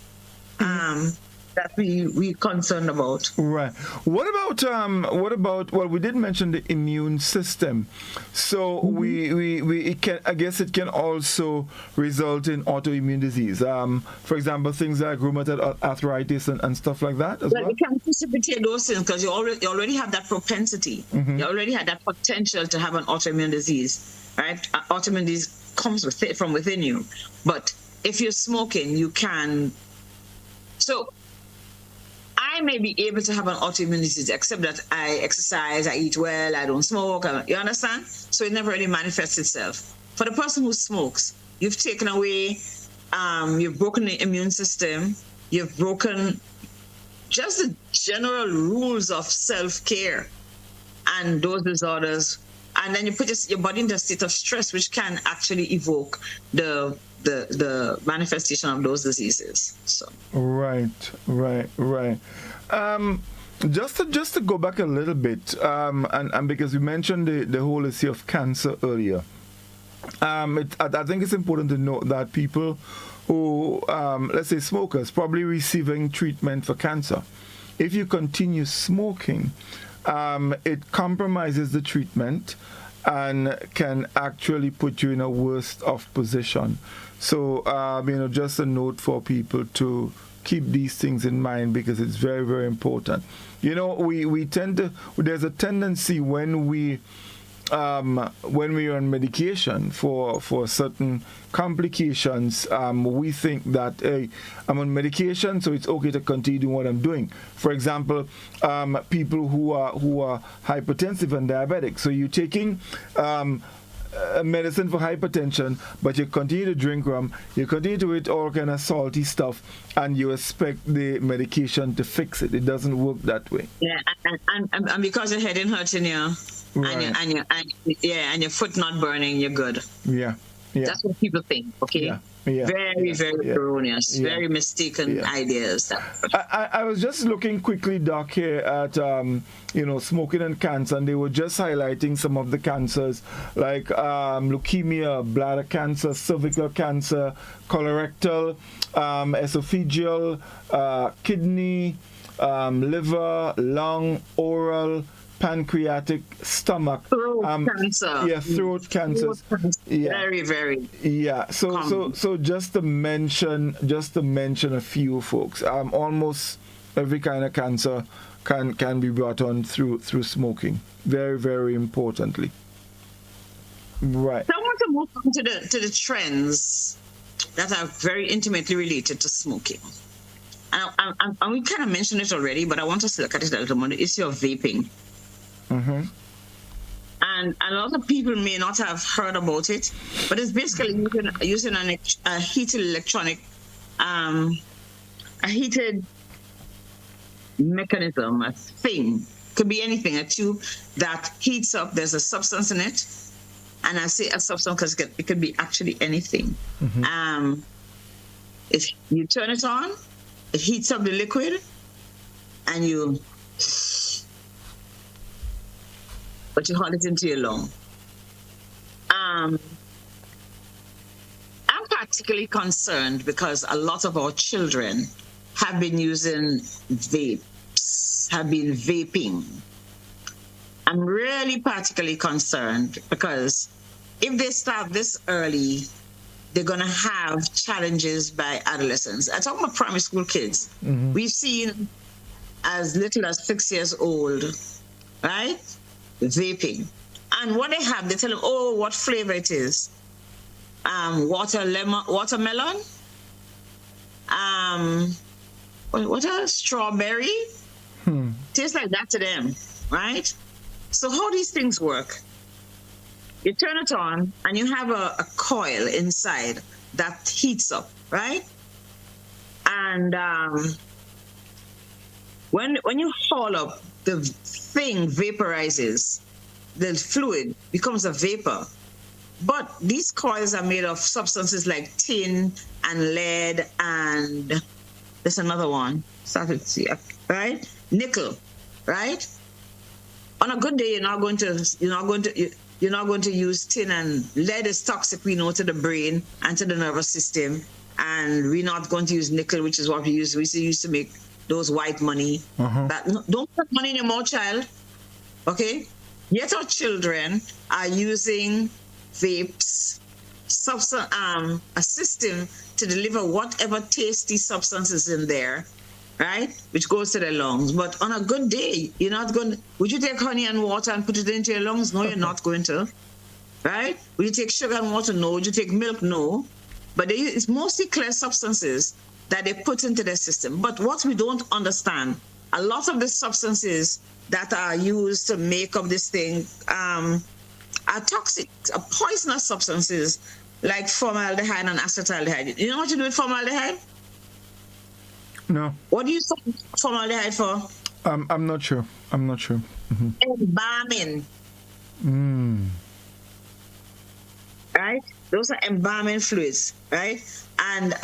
that we concerned about. Right. What about well, we did mention the immune system. So I guess it can also result in autoimmune disease. For example, things like rheumatoid arthritis and stuff like that as well. You can precipitate those things because you already have that propensity. You already had that potential to have an autoimmune disease, right? Autoimmune disease comes from within you. But if you're smoking, you can. So I may be able to have an autoimmune disease, except that I exercise, I eat well, I don't smoke. You understand? So it never really manifests itself. For the person who smokes, you've taken away, you've broken the immune system, you've broken just the general rules of self-care and those disorders, and then you put your body into a state of stress, which can actually evoke the manifestation of those diseases. So right. Just to go back a little bit, and because we mentioned the whole issue of cancer earlier, I think it's important to note that people who, let's say smokers, probably receiving treatment for cancer, if you continue smoking, it compromises the treatment and can actually put you in a worse off position. So, just a note for people to keep these things in mind because it's very, very important. We tend to, there's a tendency when we are on medication for certain complications, we think that, hey, I'm on medication, so it's okay to continue doing what I'm doing. For example, people who are hypertensive and diabetic. So you're taking medicine for hypertension, but you continue to drink rum, you continue to eat all kind of salty stuff, and you expect the medication to fix it. It doesn't work that way. Yeah, and because your head ain't hurting you, right, and your foot not burning, you're good. Yeah. That's what people think. Okay. Yeah. Very erroneous, very mistaken ideas. I was just looking quickly, Doc, here at smoking and cancer, and they were just highlighting some of the cancers like leukemia, bladder cancer, cervical cancer, colorectal, esophageal, kidney, liver, lung, oral, pancreatic, stomach, throat cancer. Yeah, throat cancers. Yeah. Very. Yeah. So just to mention a few folks. Almost every kind of cancer can be brought on through smoking. Very, very importantly. Right. So I want to move on to the trends that are very intimately related to smoking. And we kind of mentioned it already, but I want us to look at it a little more. The issue of vaping. Mm-hmm. And a lot of people may not have heard about it, but it's basically using a heated electronic, a heated mechanism, a thing. Could be anything, a tube that heats up. There's a substance in it. And I say a substance because it could be actually anything. Mm-hmm. If you turn it on, it heats up the liquid, and you hold it into your lung. I'm particularly concerned because a lot of our children have been using vapes, have been vaping. I'm really particularly concerned because if they start this early, they're going to have challenges by adolescents. I talk about primary school kids. Mm-hmm. We've seen as little as 6 years old, right? Vaping. And what they have, they tell them, oh, what flavor it is. Watermelon. What else? Strawberry. Tastes like that to them, right? So how these things work? You turn it on and you have a coil inside that heats up, right? And when you haul up, the thing vaporizes, the fluid becomes a vapor. But these coils are made of substances like tin and lead and there's another one, right? Nickel, right? On a good day, you're not going to use tin, and lead is toxic, we know, to the brain and to the nervous system. And we're not going to use nickel, which is what we used to make those white money. Don't put money in your mouth, child. Okay? Yet our children are using vapes, a system to deliver whatever tasty substances in there, right? Which goes to their lungs. But on a good day, you're not going to, would you take honey and water and put it into your lungs? No, you're not going to, right? Would you take sugar and water? No. Would you take milk? No. But it's mostly clear substances that they put into their system. But what we don't understand, a lot of the substances that are used to make up this thing are toxic, are poisonous substances like formaldehyde and acetaldehyde. You know what you do with formaldehyde? No. What do you use formaldehyde for? I'm not sure. Mm-hmm. Embalming. Right? Those are embalming fluids, right? And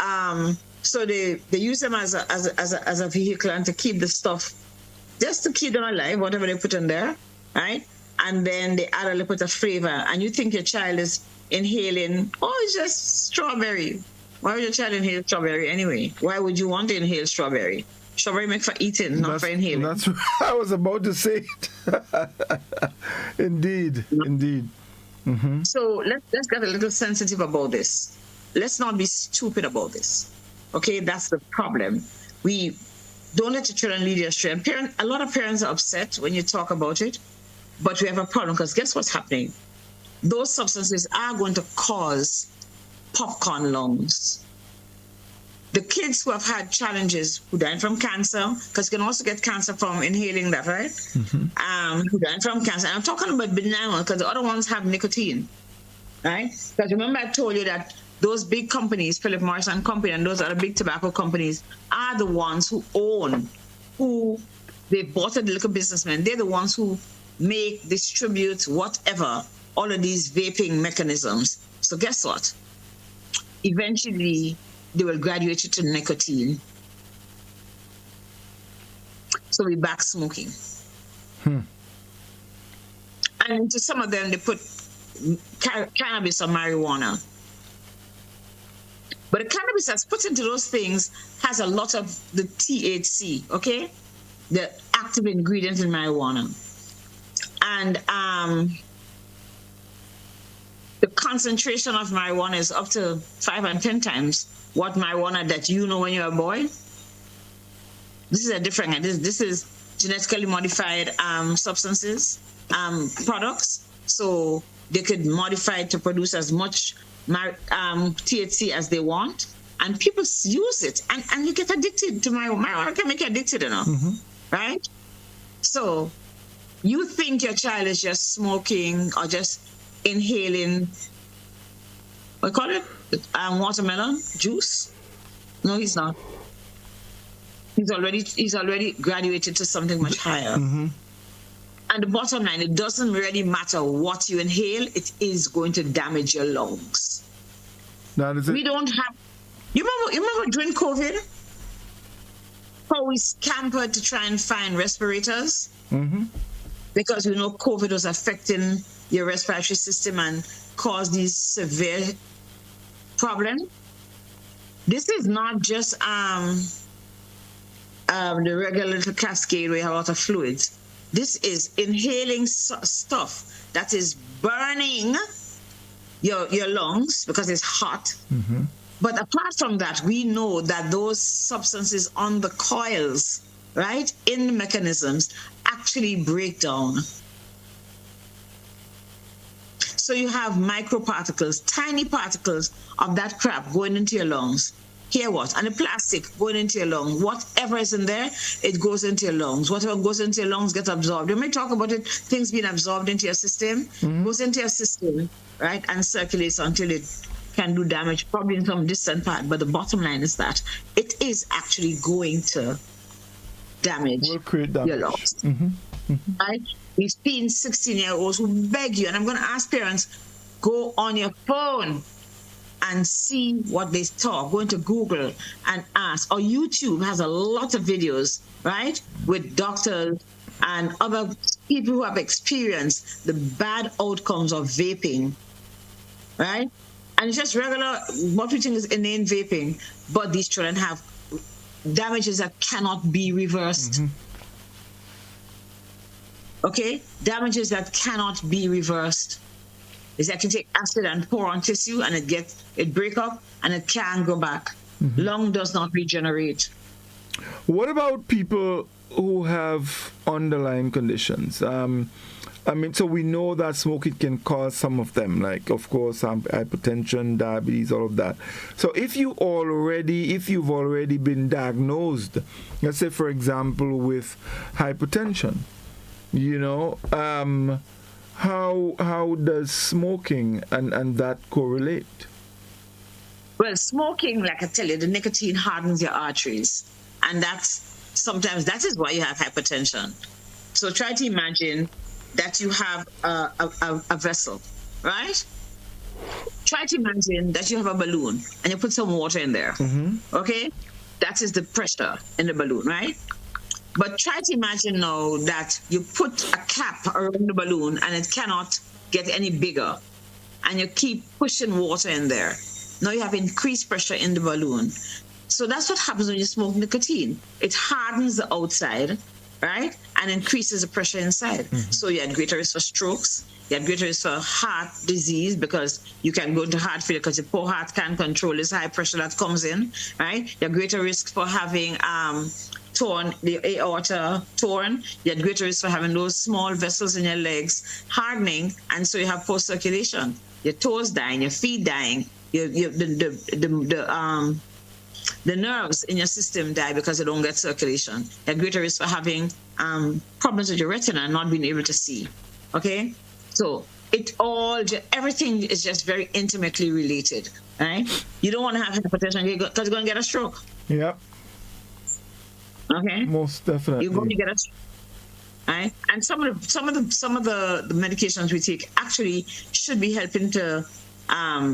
so they use them as a vehicle and to keep the stuff, just to keep them alive, whatever they put in there, right? And then they add a little bit of flavor, and you think your child is inhaling, it's just strawberry. Why would your child inhale strawberry anyway? Why would you want to inhale strawberry? Strawberry make for eating, not for inhaling. That's what I was about to say. Indeed. Mm-hmm. So let's get a little sensitive about this. Let's not be stupid about this. Okay, that's the problem. We don't let your children lead you astray. And a lot of parents are upset when you talk about it, but we have a problem because guess what's happening? Those substances are going to cause popcorn lungs. The kids who have had challenges, who died from cancer, because you can also get cancer from inhaling that, right? Mm-hmm. Who died from cancer. And I'm talking about benign ones because the other ones have nicotine, right? Because remember I told you that those big companies, Philip Morris and Company, and those other big tobacco companies are the ones who they bought the little businessmen. They're the ones who make, distribute, whatever, all of these vaping mechanisms. So guess what? Eventually, they will graduate you to nicotine. So we're back smoking. And into some of them, they put cannabis or marijuana. But the cannabis that's put into those things has a lot of the THC, okay? The active ingredient in marijuana. And the concentration of marijuana is up to 5 and 10 times what marijuana that you know when you're a boy. This is a different, this is genetically modified substances, products. So they could modify it to produce as much THC as they want. And people use it. And you get addicted to marijuana. Marijuana can make you addicted, right? So you think your child is just smoking or just inhaling, what do you call it? Watermelon juice? No, he's not. He's already graduated to something much higher. And the bottom line, it doesn't really matter what you inhale, it is going to damage your lungs. That is it. We don't have. You remember during COVID, how we scampered to try and find respirators? Because we know COVID was affecting your respiratory system and caused these severe problems. This is not just the regular little cascade where you have a lot of fluids. This is inhaling stuff that is burning your lungs because it's hot. But apart from that, we know that those substances on the coils, right, in the mechanisms, actually break down. So you have microparticles, tiny particles of that crap going into your lungs. Hear what? And the plastic going into your lungs. Whatever is in there, it goes into your lungs. Whatever goes into your lungs gets absorbed. You may talk about it, things being absorbed into your system, goes into your system, right, and circulates until it can do damage, probably in some distant part. But the bottom line is that it is actually going to damage your lungs. Right? We've seen 16-year-olds who beg you, and I'm going to ask parents, go on your phone and see what they talk. Go into Google and ask. Or YouTube has a lot of videos, right, with doctors and other people who have experienced the bad outcomes of vaping, right? And it's just regular, what we think is inane vaping, but these children have damages that cannot be reversed. Okay? Damages that cannot be reversed. Is that you take acid and pour on tissue and it break up and it can't go back. Lung does not regenerate. What about people who have underlying conditions? So we know that smoking can cause some of them, like, of course, hypertension, diabetes, all of that. So if you've already been diagnosed, let's say, for example, with hypertension, how does smoking and that correlate? Well, smoking, like I tell you, the nicotine hardens your arteries. And that is why you have hypertension. So try to imagine that you have a vessel, right? Try to imagine that you have a balloon and you put some water in there, okay? That is the pressure in the balloon, right? But try to imagine now that you put a cap around the balloon and it cannot get any bigger, and you keep pushing water in there. Now you have increased pressure in the balloon. So that's what happens when you smoke nicotine. It hardens the outside, right? And increases the pressure inside. So you have greater risk for strokes. You have greater risk for heart disease because you can go into heart failure because your poor heart can't control this high pressure that comes in, right? You have greater risk for having the aorta torn. You have greater risk for having those small vessels in your legs hardening, and so you have poor circulation. Your toes dying, your feet dying, the nerves in your system die because they don't get circulation. You're at greater risk for having problems with your retina and not being able to see. Okay? So everything is just very intimately related, right? You don't want to have hypertension because you're going to get a stroke. Yep. Okay? Most definitely. You're going to get a stroke. Right? And some of the medications we take actually should be helping to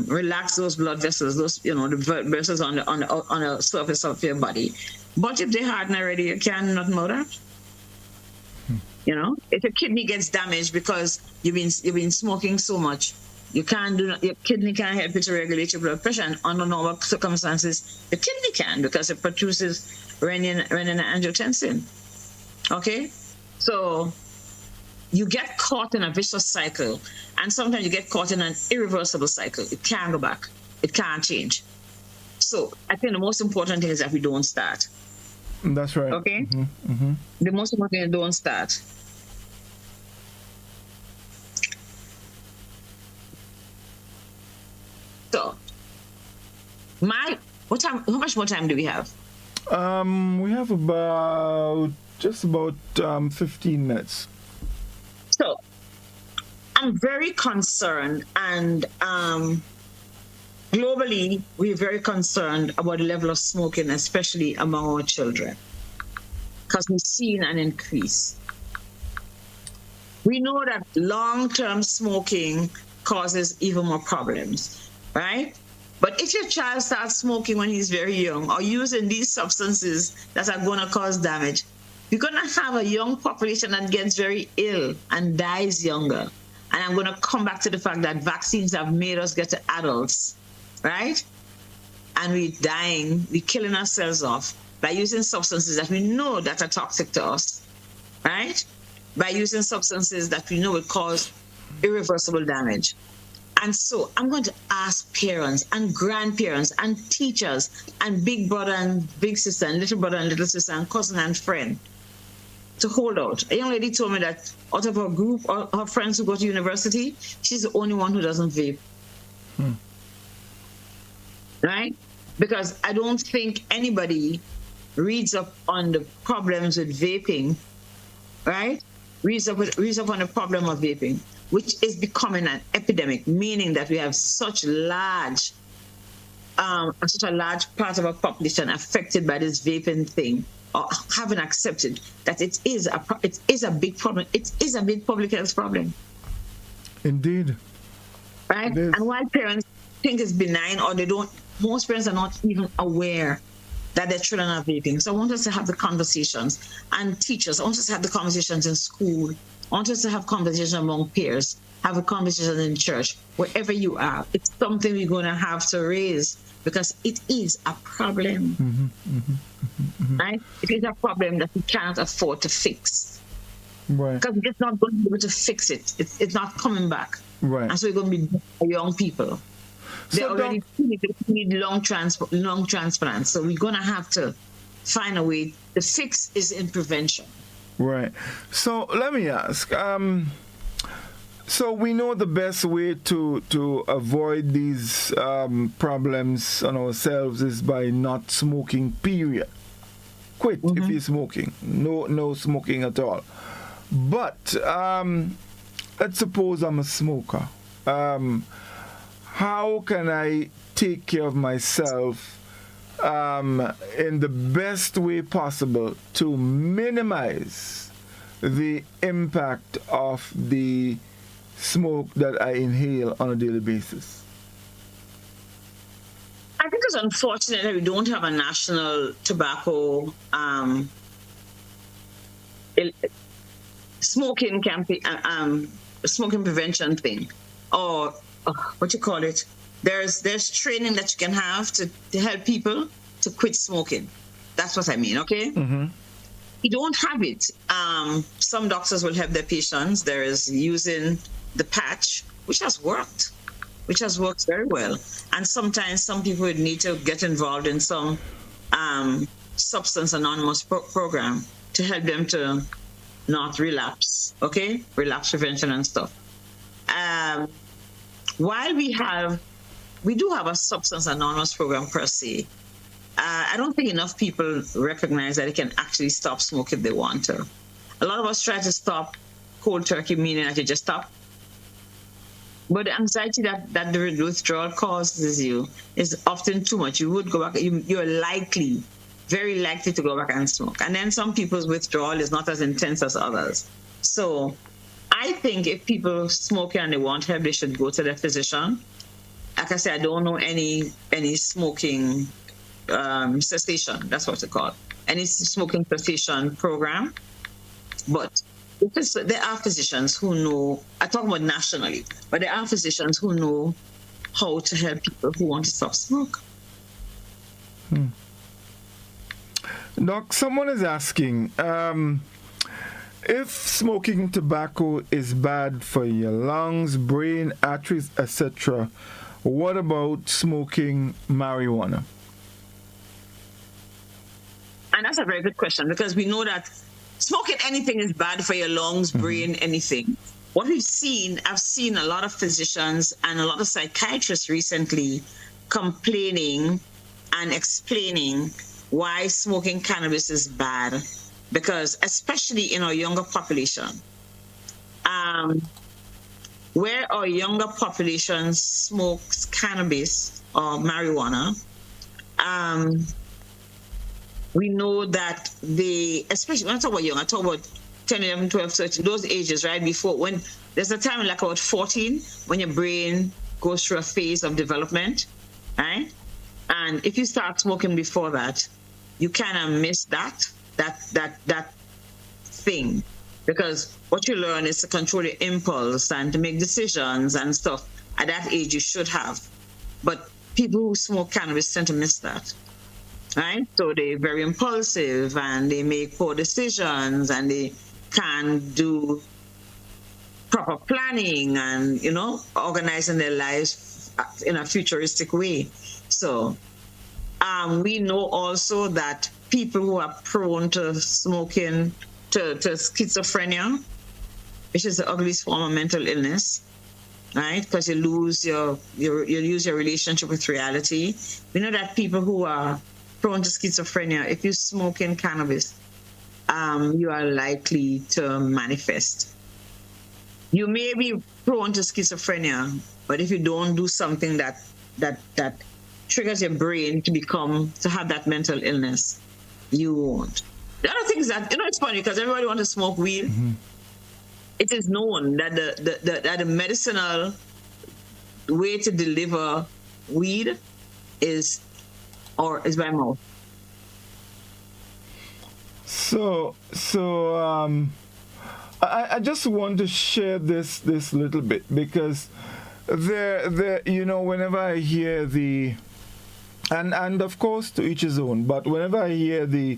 relax those blood vessels, the vessels on the surface of your body. But if they harden already, you cannot know that. If your kidney gets damaged because you've been smoking so much, your kidney can't help you to regulate your blood pressure. And under normal circumstances, the kidney can because it produces renin and angiotensin. Okay, so you get caught in a vicious cycle, and sometimes you get caught in an irreversible cycle. It can't go back. It can't change. So I think the most important thing is that we don't start. That's right. Okay? The most important thing is don't start. So, how much more time do we have? We have just about 15 minutes. So, I'm very concerned, and globally, we're very concerned about the level of smoking, especially among our children, because we've seen an increase. We know that long-term smoking causes even more problems, right? But if your child starts smoking when he's very young or using these substances that are going to cause damage, you're going to have a young population that gets very ill and dies younger. And I'm going to come back to the fact that vaccines have made us get to adults, right? And we're dying, we're killing ourselves off by using substances that we know that are toxic to us, right? By using substances that we know will cause irreversible damage. And so I'm going to ask parents and grandparents and teachers and big brother and big sister and little brother and little sister and cousin and friend to hold out. A young lady told me that out of her group, her friends who go to university, she's the only one who doesn't vape. Right? Because I don't think anybody reads up on the problems with vaping, right? Reads up on the problem of vaping, which is becoming an epidemic, meaning that we have such a large part of our population affected by this vaping thing, or haven't accepted that it is a big problem. It is a big public health problem. Indeed. Right? And while parents think it's benign, or most parents are not even aware that their children are vaping. So I want us to have the conversations, and teachers, I want us to have the conversations in school. I want us to have conversations among peers, have a conversation in church, wherever you are. It's something we're going to have to raise because it is a problem. right? It is a problem that we cannot afford to fix. Right. Because we're just not going to be able to fix it. It's not coming back. Right. And so we're going to be young people. They already need lung transplants. So we're going to have to find a way. The fix is in prevention. Right. So let me ask. So we know the best way to avoid these problems on ourselves is by not smoking, period. Quit if you're smoking. No smoking at all. But let's suppose I'm a smoker. How can I take care of myself in the best way possible to minimize the impact of the smoke that I inhale on a daily basis? I think it's unfortunate that we don't have a national tobacco smoking campaign, smoking prevention thing, or what you call it. There's training that you can have to help people to quit smoking. That's what I mean. Okay. You don't have it. Some doctors will help their patients. There is using the patch, which has worked very well. And sometimes some people would need to get involved in some substance anonymous program to help them to not relapse. Okay, relapse prevention and stuff. While we do have a substance anonymous program per se, I don't think enough people recognize that they can actually stop smoking if they want to. A lot of us try to stop cold turkey, meaning that you just stop. But the anxiety that the withdrawal causes you is often too much. You would go back, you're very likely to go back and smoke. And then some people's withdrawal is not as intense as others. So I think if people smoke and they want help, they should go to their physician. Like I said, I don't know any smoking cessation, that's what it's called. Any smoking cessation program. But there are physicians who know, I talk about nationally, but there are physicians who know how to help people who want to stop smoke. Doc, someone is asking, if smoking tobacco is bad for your lungs, brain, arteries, etc., what about smoking marijuana? And that's a very good question, because we know that smoking anything is bad for your lungs, brain, anything. What I've seen a lot of physicians and a lot of psychiatrists recently complaining and explaining why smoking cannabis is bad, because especially in our younger population, where our younger population smokes cannabis or marijuana, we know that especially when I talk about young, I talk about 10, 11, 12, 13, those ages, right? Before, when there's a time like about 14 when your brain goes through a phase of development, right? And if you start smoking before that, you kind of miss that thing, because what you learn is to control your impulse and to make decisions and stuff. At that age, you should have. But people who smoke cannabis tend to miss that. Right? So they're very impulsive and they make poor decisions and they can't do proper planning and, organizing their lives in a futuristic way. So we know also that people who are prone to smoking, to schizophrenia, which is the ugliest form of mental illness, right? Because you lose your relationship with reality. We know that people who are prone to schizophrenia, if you're smoking cannabis, you are likely to manifest. You may be prone to schizophrenia, but if you don't do something that triggers your brain to have that mental illness, you won't. The other thing is that, it's funny because everybody wants to smoke weed. It is known that the medicinal way to deliver weed is by mouth. So I just want to share this little bit, because whenever I hear the And of course, to each his own. But whenever I hear the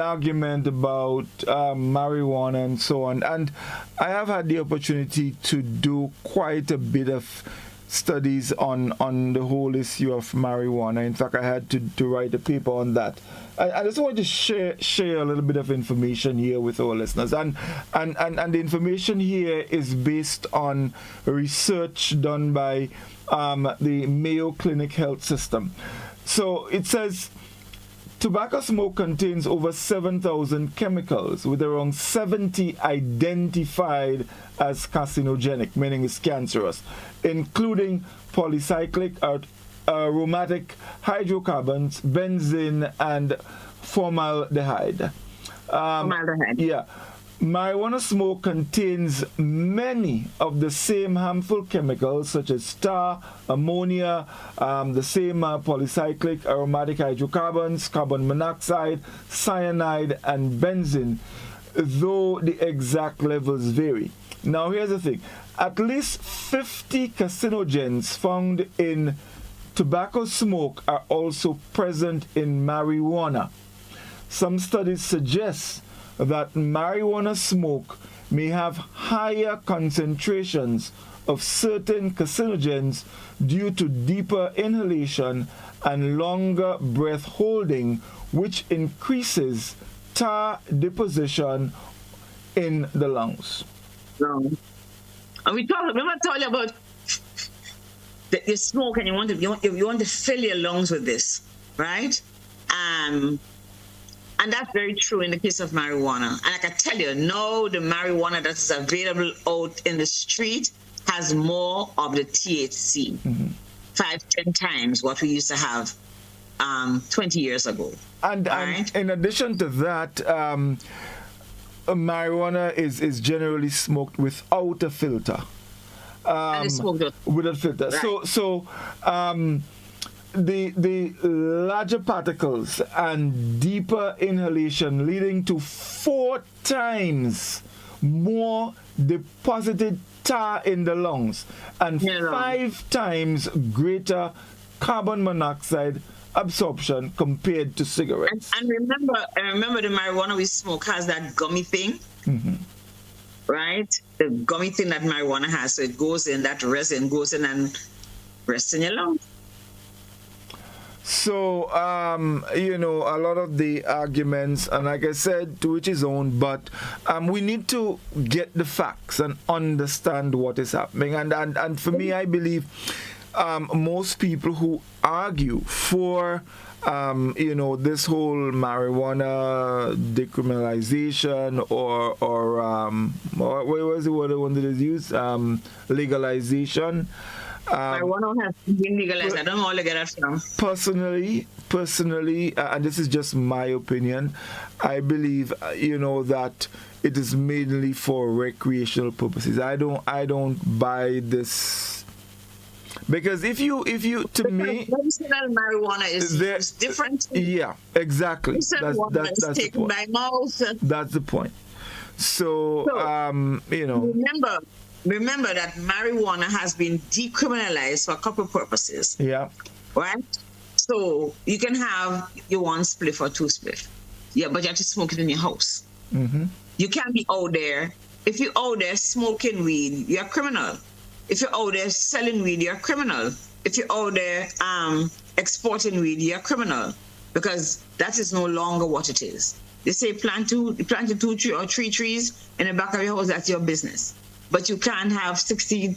argument about marijuana and so on, and I have had the opportunity to do quite a bit of studies on the whole issue of marijuana. In fact, I had to write a paper on that. I just want to share a little bit of information here with our listeners, and the information here is based on research done by the Mayo Clinic Health System. So it says tobacco smoke contains over 7,000 chemicals, with around 70 identified as carcinogenic, meaning it's cancerous, including polycyclic, aromatic hydrocarbons, benzene, and formaldehyde. Formaldehyde. Yeah. Marijuana smoke contains many of the same harmful chemicals such as tar, ammonia, the same polycyclic aromatic hydrocarbons, carbon monoxide, cyanide, and benzene, though the exact levels vary. Now here's the thing. At least 50 carcinogens found in tobacco smoke are also present in marijuana. Some studies suggest that marijuana smoke may have higher concentrations of certain carcinogens due to deeper inhalation and longer breath holding, which increases tar deposition in the lungs. And remember I told you about the smoke, and you want to fill your lungs with this, right? And that's very true in the case of marijuana. And I can tell you, no, the marijuana that is available out in the street has more of the THC, 5-10 times what we used to have 20 years ago. And in addition to that, marijuana is generally smoked without a filter. And it's smoked without a filter. Right. So the larger particles and deeper inhalation leading to 4 times more deposited tar in the lungs and 5 times greater carbon monoxide absorption compared to cigarettes. And remember the marijuana we smoke has that gummy thing, right? The gummy thing that marijuana has. So it goes in, that resin goes in and rests in your lungs. So, a lot of the arguments, and like I said, to each his own, but we need to get the facts and understand what is happening. And for me, I believe most people who argue for, this whole marijuana decriminalization or what was the word I wanted to use? Legalization. Marijuana has been legalized. I don't know how to get that from. Personally, and this is just my opinion, I believe, that it is mainly for recreational purposes. I don't buy this. Because if you to me, medicinal marijuana is different. Yeah, exactly. That's the point. By mouth. That's the point. So Remember that marijuana has been decriminalized for a couple of purposes. Yeah. Right? So you can have your 1 spliff or 2 spliff. Yeah, but you have to smoke it in your house. You can't be out there. If you're out there smoking weed, you're a criminal. If you're out there selling weed, you're a criminal. If you're out there exporting weed, you're a criminal. Because that is no longer what it is. They say plant 2 or 3 trees in the back of your house, that's your business. But you can't have 16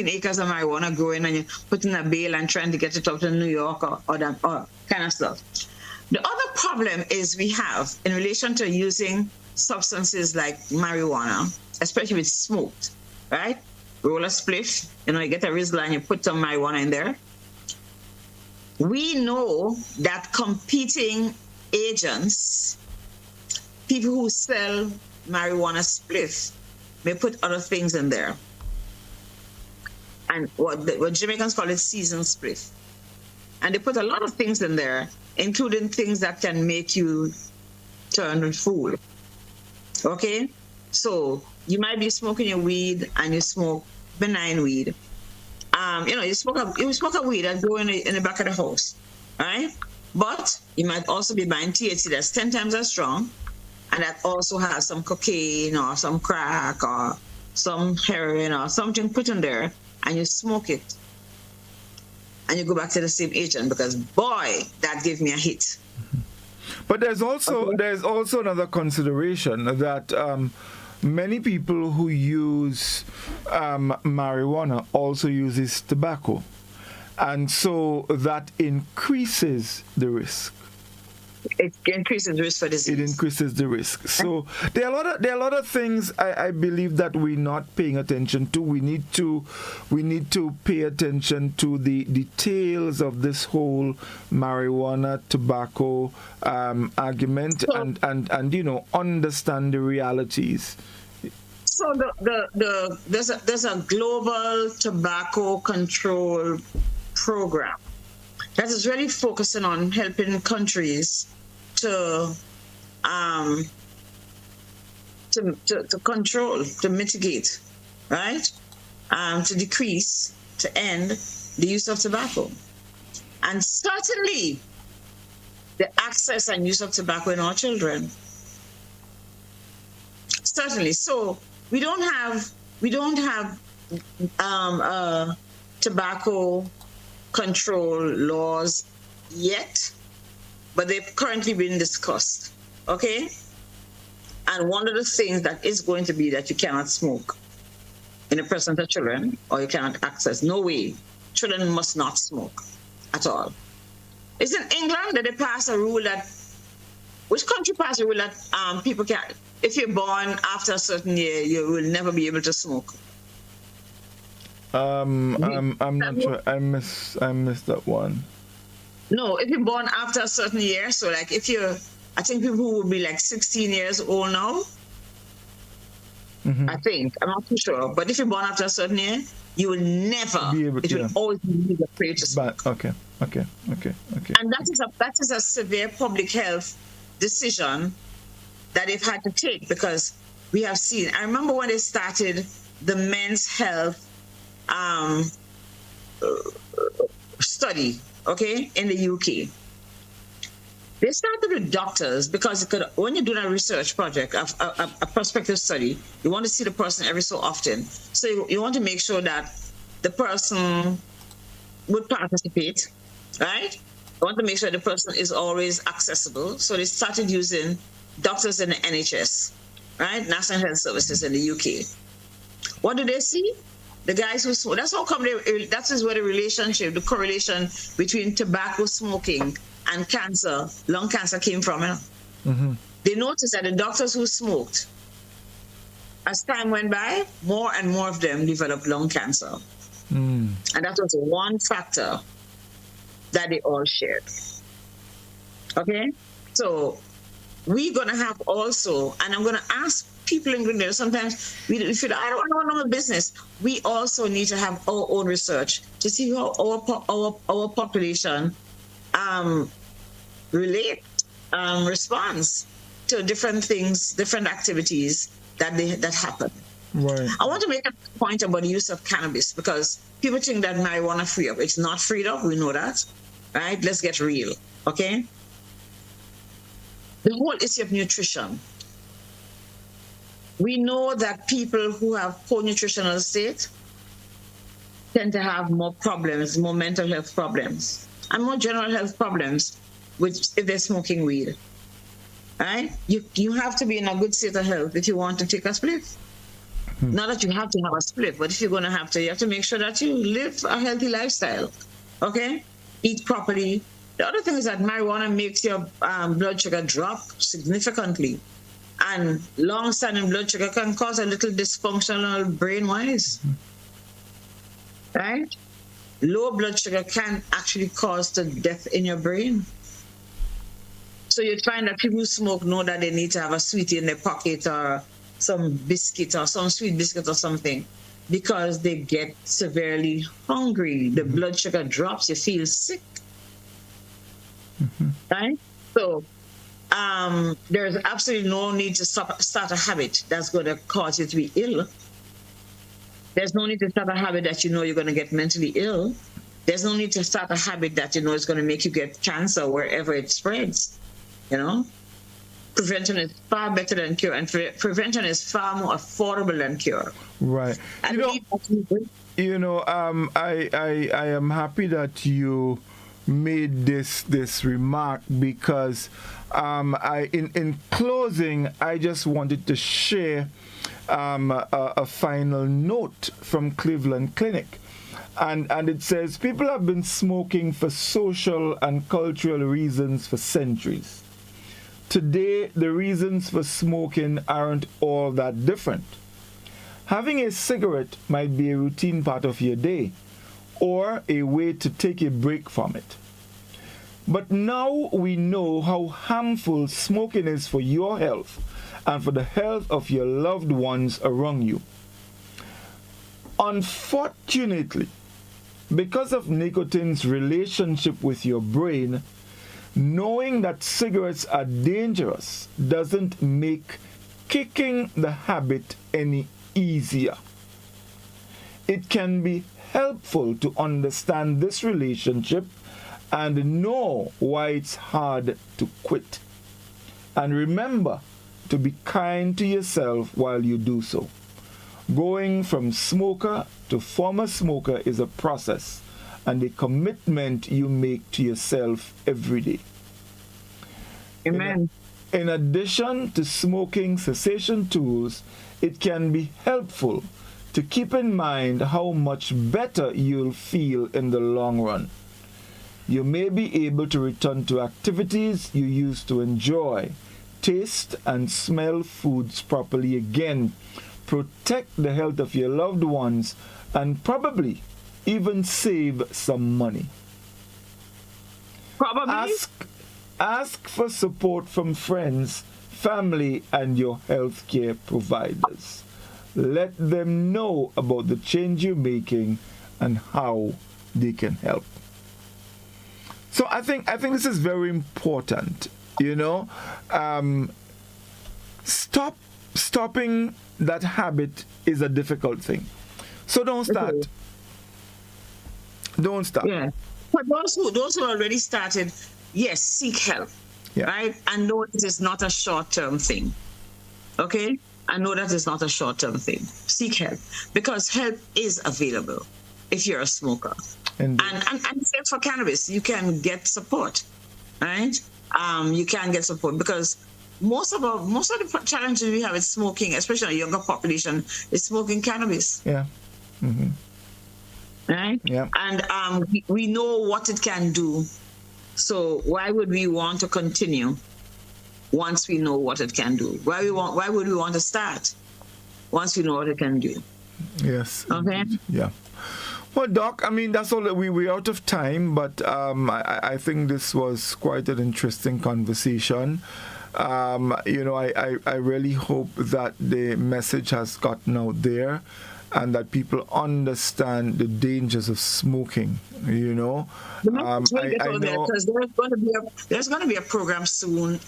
acres of marijuana growing and you're putting a bale and trying to get it out to New York or kind of stuff. The other problem is we have in relation to using substances like marijuana, especially with smoked, right? Roll a spliff, you get a Rizla and you put some marijuana in there. We know that competing agents, people who sell marijuana spliff, may put other things in there. And what Jamaicans call it seasoned spliff. And they put a lot of things in there, including things that can make you turn fool. Okay? So you might be smoking your weed and you smoke benign weed. You smoke a weed and go in the back of the house. right? But you might also be buying THC that's 10 times as strong, and that also has some cocaine or some crack or some heroin or something put in there, and you smoke it. And you go back to the same agent because, boy, that gave me a hit. But there's also another consideration that many people who use marijuana also uses tobacco, and so that increases the risk. It increases the risk for disease. It increases the risk. So there are a lot of things I believe that we're not paying attention to. We need to pay attention to the details of this whole marijuana tobacco argument, and you know, understand the realities. So there's a global tobacco control program that is really focusing on helping countries to control, to mitigate, right? To decrease, to end the use of tobacco. And certainly the access and use of tobacco in our children. Certainly. So we don't have tobacco control laws yet, but they've currently been discussed, okay? And one of the things that is going to be that you cannot smoke in the presence of children, or you cannot access. No way. Children must not smoke at all. It's in England that they passed a rule that, which country passed a rule that people can't, if you're born after a certain year, you will never be able to smoke. I'm not sure. I missed that one. No, if you're born after a certain year, so like if you're, I think people who will be like 16 years old now, I think, I'm not too sure, but if you're born after a certain year, you will never, it will always be the prayer to smoke. Okay. And that is a severe public health decision that they've had to take, because we have seen, I remember when they started the men's health study, okay, in the UK. They started with doctors because when you're doing a research project, a prospective study, you want to see the person every so often. So you want to make sure that the person would participate, right? You want to make sure the person is always accessible. So they started using doctors in the NHS, right? National Health Services in the UK. What do they see? The guys who smoke, that's how come that is where the correlation between tobacco smoking and cancer, lung cancer, came from. They noticed that the doctors who smoked, as time went by, more and more of them developed lung cancer. And that was one factor that they all shared. Okay? So we're going to have also, and I'm going to ask people in Greenville, sometimes we feel, I don't know my business. We also need to have our own research to see how our population responds to different things, different activities that happen. Right. I want to make a point about the use of cannabis, because people think that marijuana free up. It's not freed up. We know that, right? Let's get real, okay? The whole issue of nutrition. We know that people who have poor nutritional state tend to have more problems, more mental health problems, and more general health problems if they're smoking weed. Right? You have to be in a good state of health if you want to take a split. Not that you have to have a split, but if you're going to have to, you have to make sure that you live a healthy lifestyle. Okay? Eat properly. The other thing is that marijuana makes your blood sugar drop significantly. And long-standing blood sugar can cause a little dysfunctional brain-wise. Right? Low blood sugar can actually cause the death in your brain. So you find that people who smoke know that they need to have a sweetie in their pocket, or some biscuit, or some sweet biscuit or something, because they get severely hungry. The blood sugar drops, you feel sick. Right? So there's absolutely no need to start a habit that's going to cause you to be ill. There's no need to start a habit that you know you're going to get mentally ill. There's no need to start a habit that is going to make you get cancer wherever it spreads. Prevention is far better than cure, and prevention is far more affordable than cure. Right. I am happy that you made this remark, because in closing, I just wanted to share a final note from Cleveland Clinic. And it says, people have been smoking for social and cultural reasons for centuries. Today, the reasons for smoking aren't all that different. Having a cigarette might be a routine part of your day, or a way to take a break from it. But now we know how harmful smoking is for your health and for the health of your loved ones around you. Unfortunately, because of nicotine's relationship with your brain, knowing that cigarettes are dangerous doesn't make kicking the habit any easier. It can be helpful to understand this relationship and know why it's hard to quit. And remember to be kind to yourself while you do so. Going from smoker to former smoker is a process and a commitment you make to yourself every day. Amen. In addition to smoking cessation tools, it can be helpful to keep in mind how much better you'll feel in the long run. You may be able to return to activities you used to enjoy, taste and smell foods properly again, protect the health of your loved ones, and probably even save some money. Probably. Ask for support from friends, family, and your healthcare providers. Let them know about the change you're making and how they can help. So I think this is very important. Stopping that habit is a difficult thing. So don't start. Don't stop. Yeah. But those who already started, yes, seek help. Yeah. Right? And know it is not a short-term thing. Okay? I know that is not a short-term thing. Seek help. Because help is available if you're a smoker. And same for cannabis. You can get support. Right? You can get support because most of the challenges we have with smoking, especially in a younger population, is smoking cannabis. Yeah. Mm-hmm. Right? Yeah. And we know what it can do. So why would we want to continue once we know what it can do? Why would we want to start once we know what it can do? Yes. Okay. Yeah. Well, Doc, that's all that we're out of time, but I think this was quite an interesting conversation. I really hope that the message has gotten out there and that people understand the dangers of smoking. The message will get out there because there's going to be a program soon.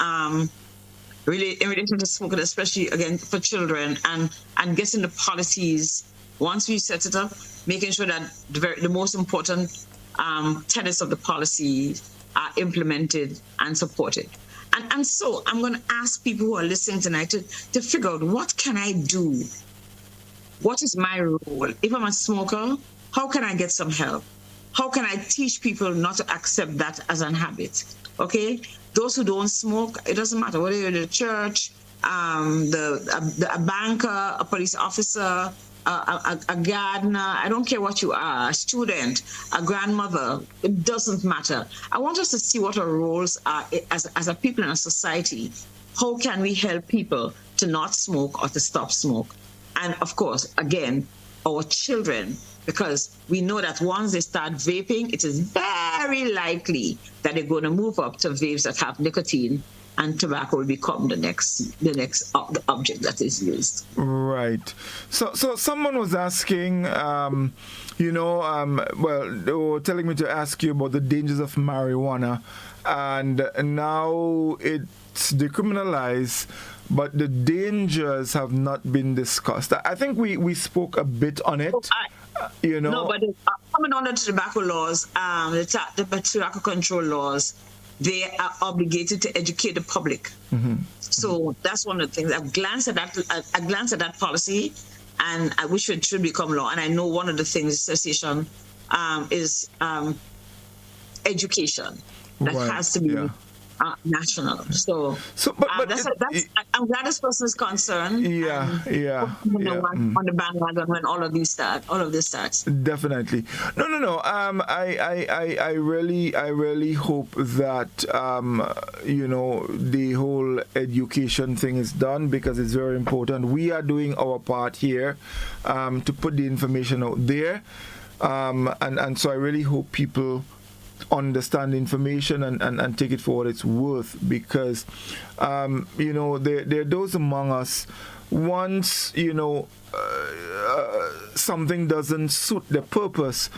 Really in relation to smoking, especially again for children, and getting the policies once we set it up, making sure that the most important tenets of the policy are implemented and supported. And so I'm going to ask people who are listening tonight to figure out, what can I do? What is my role? If I'm a smoker, how can I get some help? How can I teach people not to accept that as an habit? Okay? Those who don't smoke, it doesn't matter whether you're in the church, a banker, a police officer, a gardener, I don't care what you are, a student, a grandmother, it doesn't matter. I want us to see what our roles are as a people in a society. How can we help people to not smoke or to stop smoke? And of course, again, our children, because we know that once they start vaping, it is very likely that they're going to move up to vapes that have nicotine, and tobacco will become the next object that is used. Right. So someone was asking, well, they were telling me to ask you about the dangers of marijuana, and now it's decriminalized, but the dangers have not been discussed. I think we spoke a bit on it. No, but coming under tobacco laws, the tobacco control laws, they are obligated to educate the public. So that's one of the things. I've glanced at that policy, and I wish it should become law. And I know one of the things association is education that has to be national. So I'm glad this person is concerned. On the bandwagon when all of this starts. Definitely. No. I really hope that the whole education thing is done, because it's very important. We are doing our part here to put the information out there, and so I really hope people understand the information and take it for what it's worth, because there are those among us, once something doesn't suit the purpose,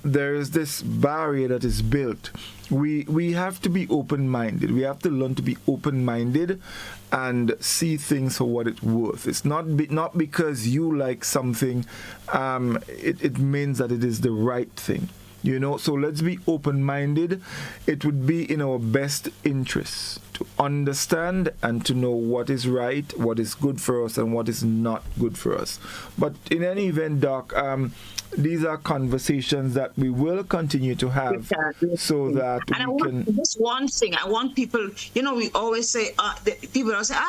there is this barrier that is built. We have to be open-minded. We have to learn to be open-minded and see things for what it's worth. It's not because you like something, it means that it is the right thing. So let's be open-minded. It would be in our best interests to understand and to know what is right, what is good for us, and what is not good for us. But in any event, Doc, these are conversations that we will continue to have, so that we can. Just one thing, I want people. We always say, people always say,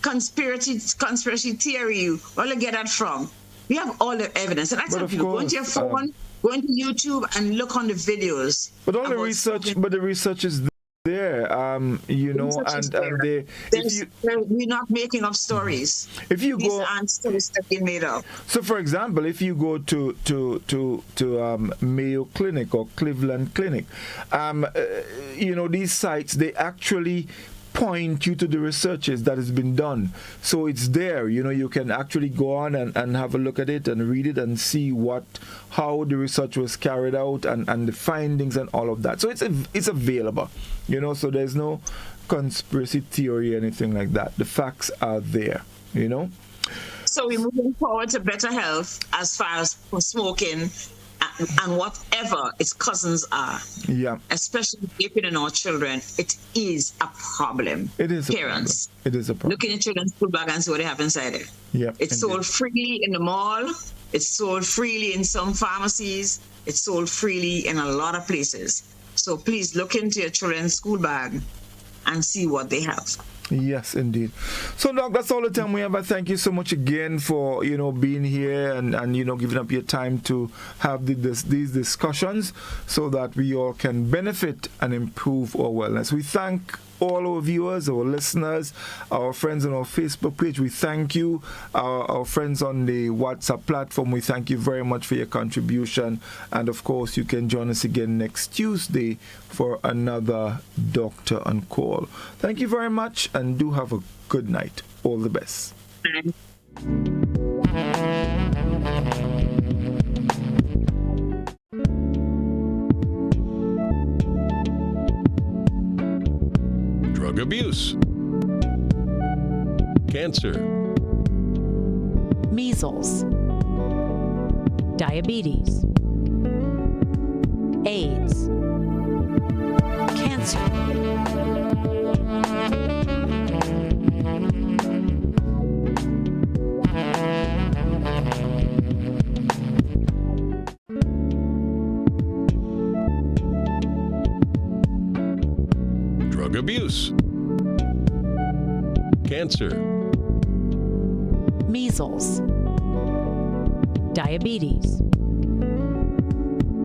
conspiracy theory. Where do you get that from? We have all the evidence, and I tell people, go into your phone. Go into YouTube and look on the videos. But all the research, the research is there, and we're not making up stories. If you These aren't stories that get made up. So, for example, if you go to Mayo Clinic or Cleveland Clinic, these sites, they actually point you to the researches that has been done. So it's there, you can actually go on and have a look at it and read it and see how the research was carried out and the findings and all of that. So it's available, so there's no conspiracy theory or anything like that. The facts are there, So we're moving forward to better health as far as smoking and whatever its cousins are. Yeah. Especially vaping in our children, it is a problem. It is Parents. It is a problem. Look in your children's school bag and see what they have inside it. Yeah. It's sold freely in the mall. It's sold freely in some pharmacies. It's sold freely in a lot of places. So please look into your children's school bag and see what they have. Yes, indeed. So, Doc, that's all the time we have. I thank you so much again for, being here and giving up your time to have these discussions so that we all can benefit and improve our wellness. We thank all our viewers, our listeners, our friends on our Facebook page. We thank you. Our friends on the WhatsApp platform, we thank you very much for your contribution. And, of course, you can join us again next Tuesday for another Doctor on Call. Thank you very much, and do have a good night. All the best. Drug abuse, cancer, measles, diabetes, AIDS, cancer, drug abuse, cancer, measles, diabetes,